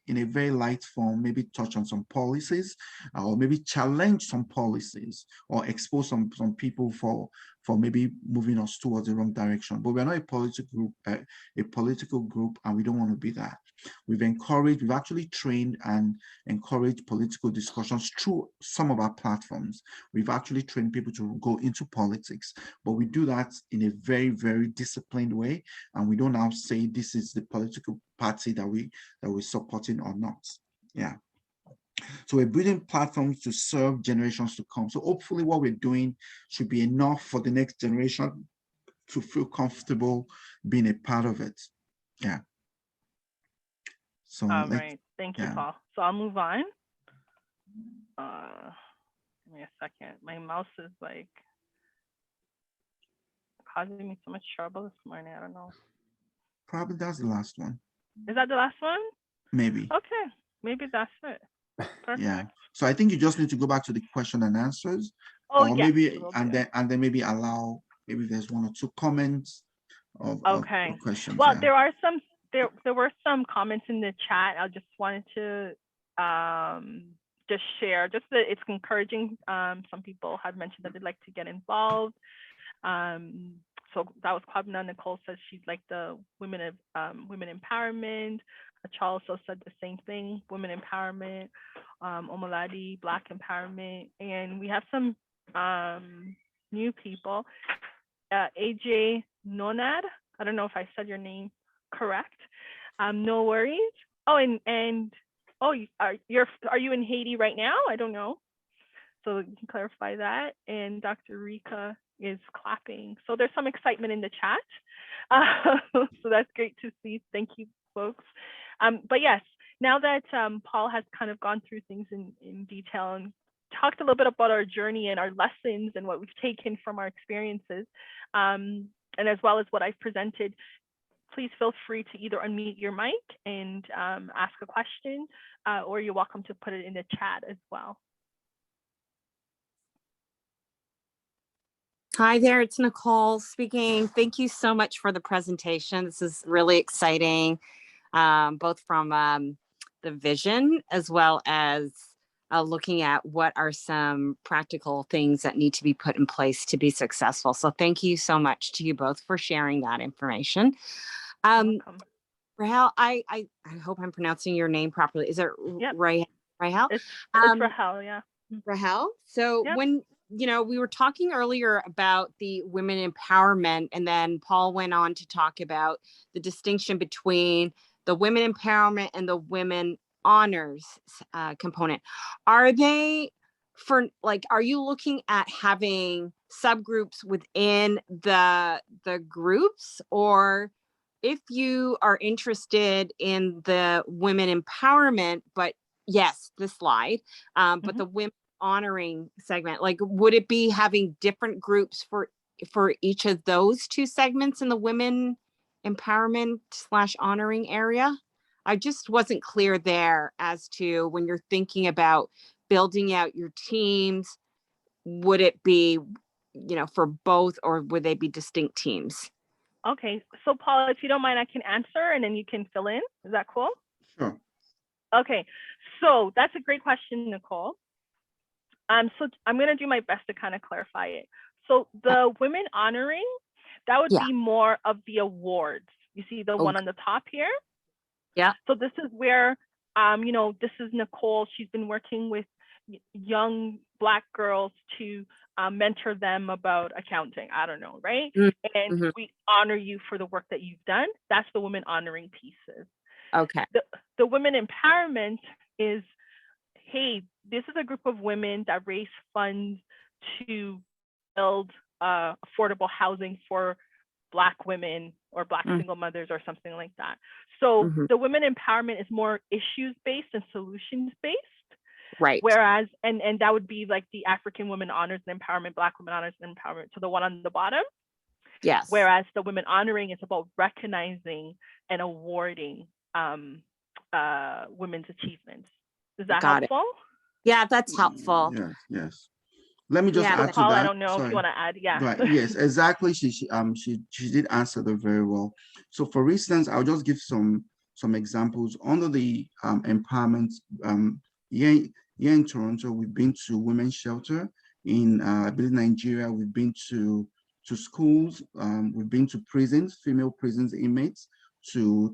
in a very light form, maybe touch on some policies, or maybe challenge some policies, or expose some people for maybe moving us towards the wrong direction. But we're not a political group, and we don't want to be that. We've actually trained and encouraged political discussions through some of our platforms. We've actually trained people to go into politics, but we do that in a very, very disciplined way. And we don't now say this is the political party that we're supporting or not. Yeah. So we're building platforms to serve generations to come. So hopefully what we're doing should be enough for the next generation to feel comfortable being a part of it. Yeah. So All right. Thank you, Paul. So I'll move on. Give me a second. My mouse is like causing me so much trouble this morning. I don't know. Probably that's the last one. Is that the last one? Maybe. Okay. Maybe that's it. Perfect. Yeah. So I think you just need to go back to the question and answers. Oh, or yes, maybe and then maybe allow, maybe there's one or two comments of questions. Well, yeah. There were some comments in the chat. I just wanted to just share, just that it's encouraging. Some people have mentioned that they'd like to get involved. So that was Kwabna. Nicole says she'd like the women empowerment. Charles also said the same thing, women empowerment. Omoladi, Black empowerment. And we have some new people. AJ Nonad, I don't know if I said your name correct. No worries. Oh, and are you in Haiti right now? I don't know. So you can clarify that. And Dr. Rika is clapping. So there's some excitement in the chat. So that's great to see. Thank you, folks. But yes, now that Paul has kind of gone through things in detail and talked a little bit about our journey and our lessons and what we've taken from our experiences, and as well as what I've presented, please feel free to either unmute your mic and ask a question, or you're welcome to put it in the chat as well. Hi there, it's Nicole speaking. Thank you so much for the presentation. This is really exciting, both from the vision as well as looking at what are some practical things that need to be put in place to be successful. So thank you so much to you both for sharing that information. Rahel, I hope I'm pronouncing your name properly. Is it Rahel? It's Rahel, yeah. Rahel. So when we were talking earlier about the women empowerment, and then Paul went on to talk about the distinction between the women empowerment and the women honors component. Are they are you looking at having subgroups within the groups, or if you are interested in the women empowerment, but yes, the slide, but the women honoring segment, would it be having different groups for each of those two segments in the women empowerment / honoring area? I just wasn't clear there as to when you're thinking about building out your teams, would it be, for both, or would they be distinct teams? Okay, so Paul, if you don't mind, I can answer and then you can fill in. Is that cool? Sure. Okay, so that's a great question, Nicole. So I'm going to do my best to kind of clarify it. So the women honoring, that would be more of the awards. You see the one on the top here? Yeah. So this is where, this is Nicole. She's been working with young Black girls to mentor them about accounting. I don't know, right? And we honor you for the work that you've done. That's the women honoring pieces. Okay. The women empowerment is, hey, this is a group of women that raise funds to build affordable housing for Black women or Black single mothers or something like that. So the women empowerment is more issues-based and solutions-based. Right. Whereas, and that would be like the African Women Honors and Empowerment, Black Women Honors and Empowerment, so the one on the bottom. Yes. Whereas the Women Honoring is about recognizing and awarding women's achievements. Is that Got helpful? Yeah, that's helpful. Yes. Let me just add to Paul, that. I don't know if you want to add. Yeah. Right. Yes, exactly. She did answer that very well. So for instance, I'll just give some examples under the empowerment. Here in Toronto, we've been to women's shelter. In I believe Nigeria, we've been to schools. We've been to prisons, female prisons inmates, to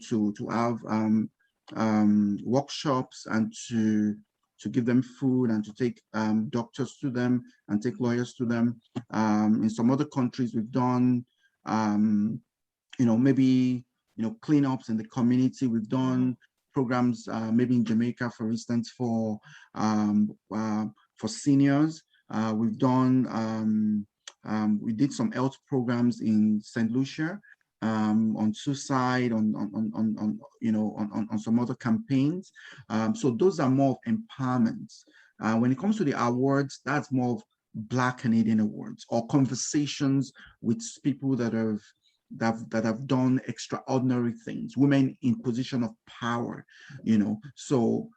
have workshops and to give them food and to take doctors to them and take lawyers to them. In some other countries, we've done, maybe, cleanups in the community. We've done programs, maybe in Jamaica, for instance, for seniors. We've done, we did some health programs in St. Lucia, on suicide, on some other campaigns. So those are more of empowerment. When it comes to the awards, that's more of Black Canadian awards or conversations with people that have done extraordinary things, women in position of power, so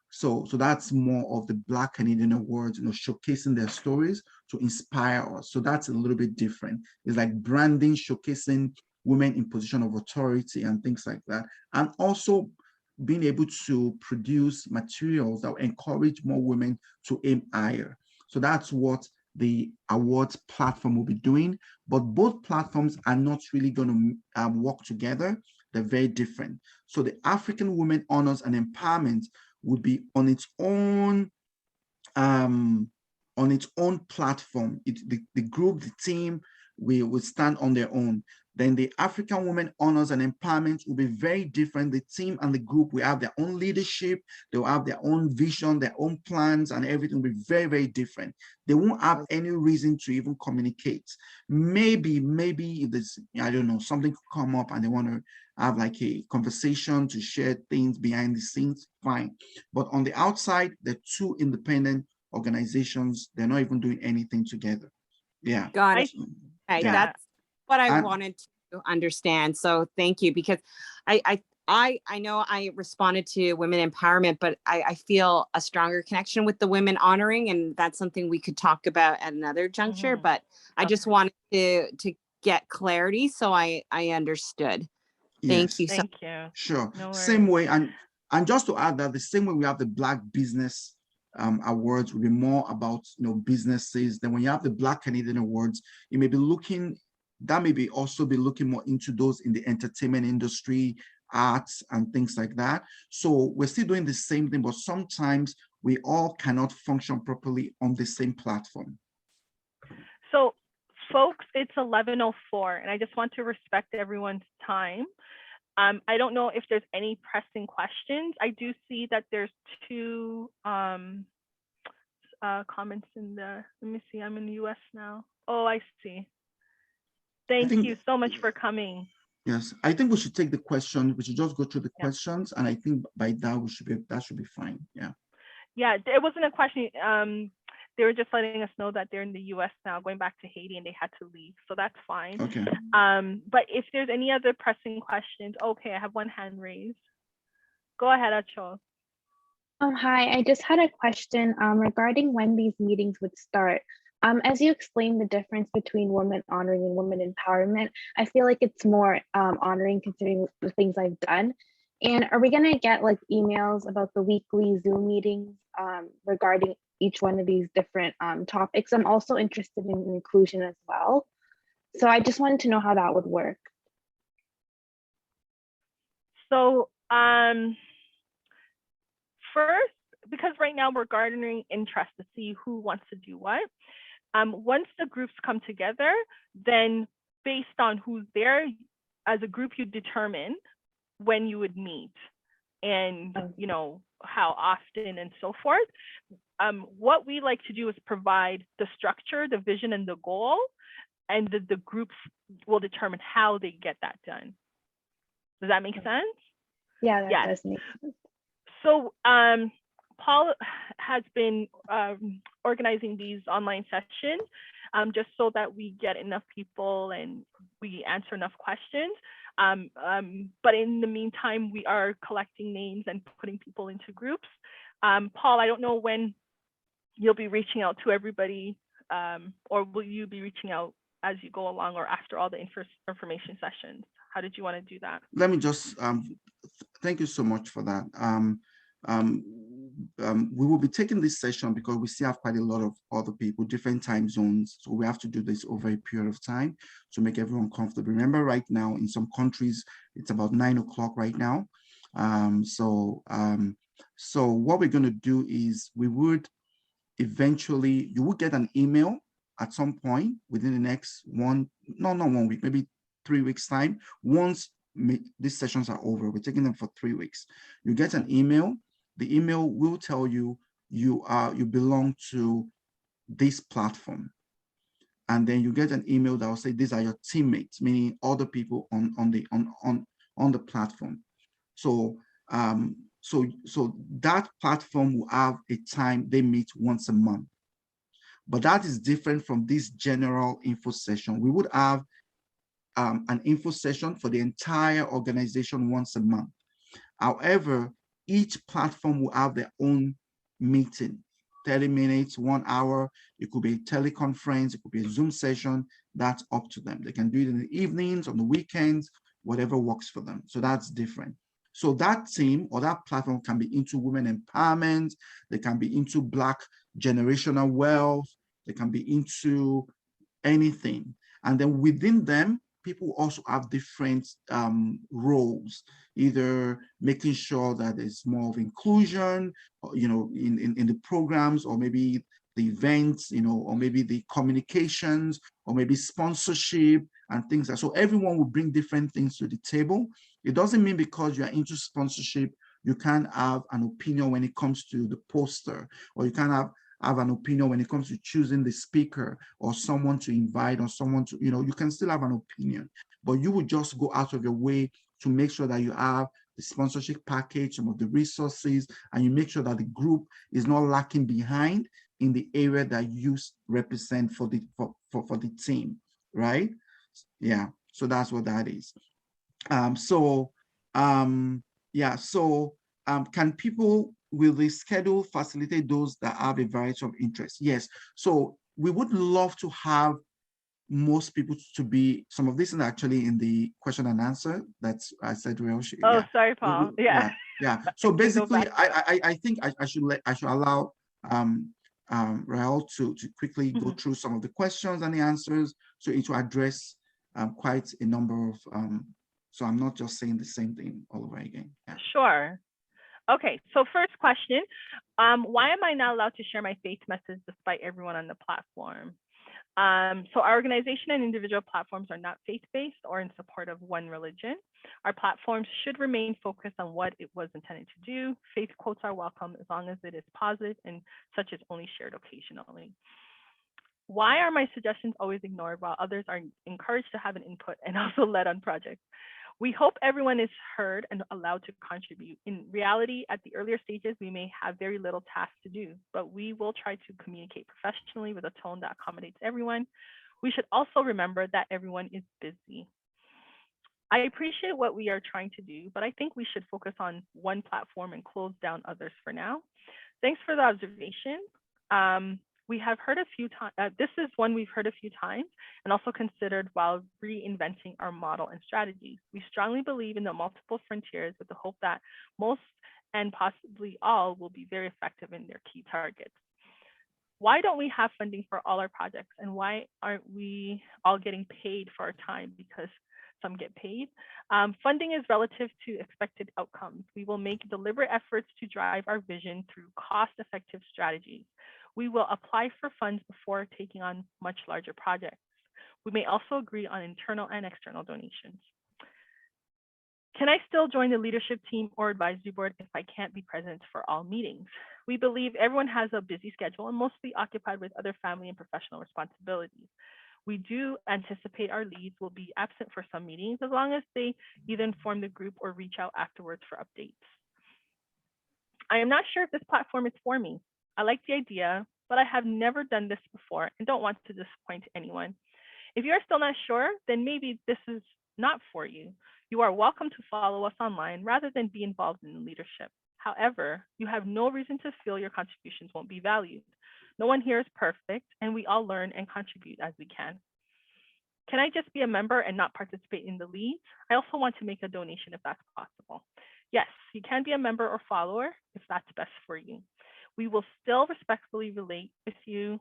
that's more of the Black Canadian awards, showcasing their stories to inspire us. So that's a little bit different. It's like branding, showcasing women in position of authority and things like that, and also being able to produce materials that will encourage more women to aim higher. So that's what the awards platform will be doing, but both platforms are not really going to work together. They're very different. So the African Women Honors and Empowerment would be on its own platform. The group, the team will stand on their own. Then the African Women Honors and Empowerment will be very different. The team and the group will have their own leadership. They will have their own vision, their own plans, and everything will be very, very different. They won't have any reason to even communicate. Maybe if there's, I don't know, something could come up and they want to have like a conversation to share things behind the scenes, fine. But on the outside, they're two independent organizations. They're not even doing anything together. Yeah. Got it. Okay, yeah. That's what I wanted to understand. So thank you, because I know I responded to women empowerment, but I feel a stronger connection with the women honoring, and that's something we could talk about at another juncture. But I just wanted to get clarity, so I understood. Thank you. Thank you. Sure. No worries. Same way, and just to add that, the same way we have the Black Business Awards will be more about businesses. Then when you have the Black Canadian Awards, you may be looking. That may be also be looking more into those in the entertainment industry, arts, and things like that. So we're still doing the same thing, but sometimes we all cannot function properly on the same platform. So folks, it's 11:04, and I just want to respect everyone's time. I don't know if there's any pressing questions. I do see that there's two comments in the, let me see, I'm in the US now. Oh, I see. Thank you so much for coming. Yes, I think we should take the questions. We should just go through the questions, and I think by that that should be fine. Yeah. Yeah, it wasn't a question. They were just letting us know that they're in the US now, going back to Haiti, and they had to leave. So that's fine. Okay. But if there's any other pressing questions, okay, I have one hand raised. Go ahead, Acho. Hi, I just had a question regarding when these meetings would start. As you explained the difference between women honoring and women empowerment, I feel like it's more honoring considering the things I've done. And are we going to get like emails about the weekly Zoom meetings regarding each one of these different topics? I'm also interested in inclusion as well. So I just wanted to know how that would work. So first, because right now we're garnering interest to see who wants to do what. Once the groups come together, then based on who's there, as a group, you determine when you would meet and how often and so forth. What we like to do is provide the structure, the vision, and the goal, and the groups will determine how they get that done. Does that make sense? Yeah, that does make sense. So Paul has been organizing these online sessions just so that we get enough people and we answer enough questions. But in the meantime, we are collecting names and putting people into groups. Paul, I don't know when you'll be reaching out to everybody, or will you be reaching out as you go along or after all the information sessions? How did you want to do that? Let me just, thank you so much for that. We will be taking this session because we still have quite a lot of other people, different time zones. So we have to do this over a period of time to make everyone comfortable. Remember, right now, in some countries, it's about 9 o'clock right now. So what we're going to do is we would eventually, you will get an email at some point within the next not 1 week, maybe 3 weeks time. Once these sessions are over, we're taking them for 3 weeks. You get an email. The email will tell you you belong to this platform, and then you get an email that will say these are your teammates, meaning other people on the platform. So so that platform will have a time they meet once a month. But that is different from this general info session. We would have an info session for the entire organization once a month. However, each platform will have their own meeting, 30 minutes, 1 hour. It could be a teleconference, it could be a Zoom session. That's up to them. They can do it in the evenings, on the weekends, whatever works for them. So that's different. So that team or that platform can be into women empowerment, they can be into Black generational wealth, they can be into anything. And then within them, people also have different roles, either making sure that there's more of inclusion, you know, in the programs, or maybe the events, you know, or maybe the communications, or maybe sponsorship and things like that. So everyone will bring different things to the table. It doesn't mean because you are into sponsorship, you can't have an opinion when it comes to the poster, or you can't have an opinion when it comes to choosing the speaker or someone to invite or someone to, you know, you can still have an opinion, but you would just go out of your way to make sure that you have the sponsorship package, some of the resources, and you make sure that the group is not lacking behind in the area that you represent for the team, right? Yeah, so that's what that is. Can people, will the schedule facilitate those that have a variety of interests? Yes. So we would love to have most people to be, some of this is actually in the question and answer that's I said. Oh, yeah. Sorry, Paul. Yeah. So basically, I think I should allow Rahel to quickly go through some of the questions and the answers, so it will address quite a number of so I'm not just saying the same thing all over again. Yeah. Sure. Okay, so first question, why am I not allowed to share my faith message despite everyone on the platform? So our organization and individual platforms are not faith-based or in support of one religion. Our platforms should remain focused on what it was intended to do. Faith quotes are welcome as long as it is positive and such is only shared occasionally. Why are my suggestions always ignored while others are encouraged to have an input and also led on projects? We hope everyone is heard and allowed to contribute. In reality, at the earlier stages, we may have very little task to do, but we will try to communicate professionally with a tone that accommodates everyone. We should also remember that everyone is busy. I appreciate what we are trying to do, but I think we should focus on one platform and close down others for now. Thanks for the observation. We have heard a few times, this is one we've heard a few times and also considered while reinventing our model and strategies. We strongly believe in the multiple frontiers with the hope that most and possibly all will be very effective in their key targets. Why don't we have funding for all our projects, and why aren't we all getting paid for our time? Because some get paid. Funding is relative to expected outcomes. We will make deliberate efforts to drive our vision through cost-effective strategies. We will apply for funds before taking on much larger projects. We may also agree on internal and external donations. Can I still join the leadership team or advisory board if I can't be present for all meetings? We believe everyone has a busy schedule and mostly occupied with other family and professional responsibilities. We do anticipate our leads will be absent for some meetings as long as they either inform the group or reach out afterwards for updates. I am not sure if this platform is for me. I like the idea, but I have never done this before and don't want to disappoint anyone. If you are still not sure, then maybe this is not for you. You are welcome to follow us online rather than be involved in leadership. However, you have no reason to feel your contributions won't be valued. No one here is perfect, and we all learn and contribute as we can. Can I just be a member and not participate in the leads? I also want to make a donation if that's possible. Yes, you can be a member or follower if that's best for you. We will still respectfully relate with you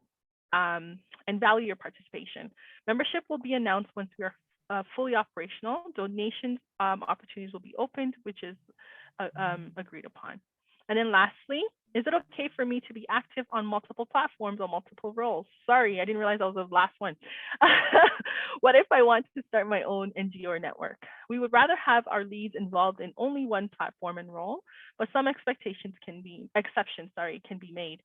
and value your participation. Membership will be announced once we are fully operational. Donation opportunities will be opened, which is agreed upon. And then lastly, is it okay for me to be active on multiple platforms or multiple roles? Sorry, I didn't realize that was the last one. What if I want to start my own NGO or network? We would rather have our leads involved in only one platform and role, but some exceptions can be made.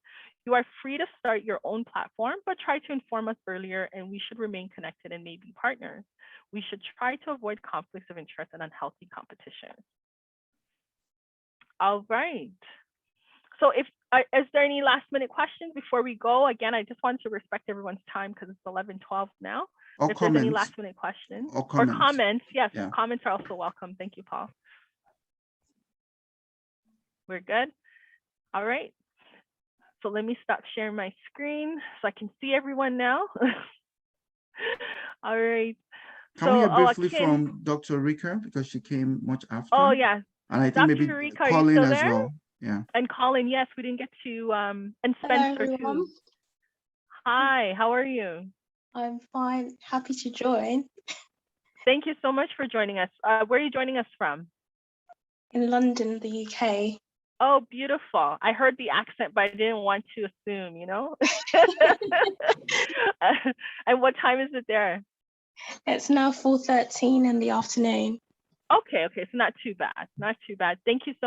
You are free to start your own platform, but try to inform us earlier and we should remain connected and maybe partners. We should try to avoid conflicts of interest and unhealthy competition. All right. So is there any last minute questions before we go? Again, I just wanted to respect everyone's time because it's 11:12 now. Or if comments. there's any last minute questions or comments, yes, yeah. Comments are also welcome. Thank you, Paul. We're good. All right. So let me stop sharing my screen so I can see everyone now. All right. Can we hear briefly from Dr. Rika because she came much after? Oh, yeah. And I think Dr. maybe Rika, Colin as well. Yeah. And Colin, yes, we didn't get to, and Spencer too. Hi, how are you? I'm fine. Happy to join. Thank you so much for joining us. Where are you joining us from? In London, the UK. Oh, beautiful. I heard the accent, but I didn't want to assume, you know? And what time is it there? It's now 4:13 in the afternoon. Okay, so not too bad. Not too bad. Thank you so much.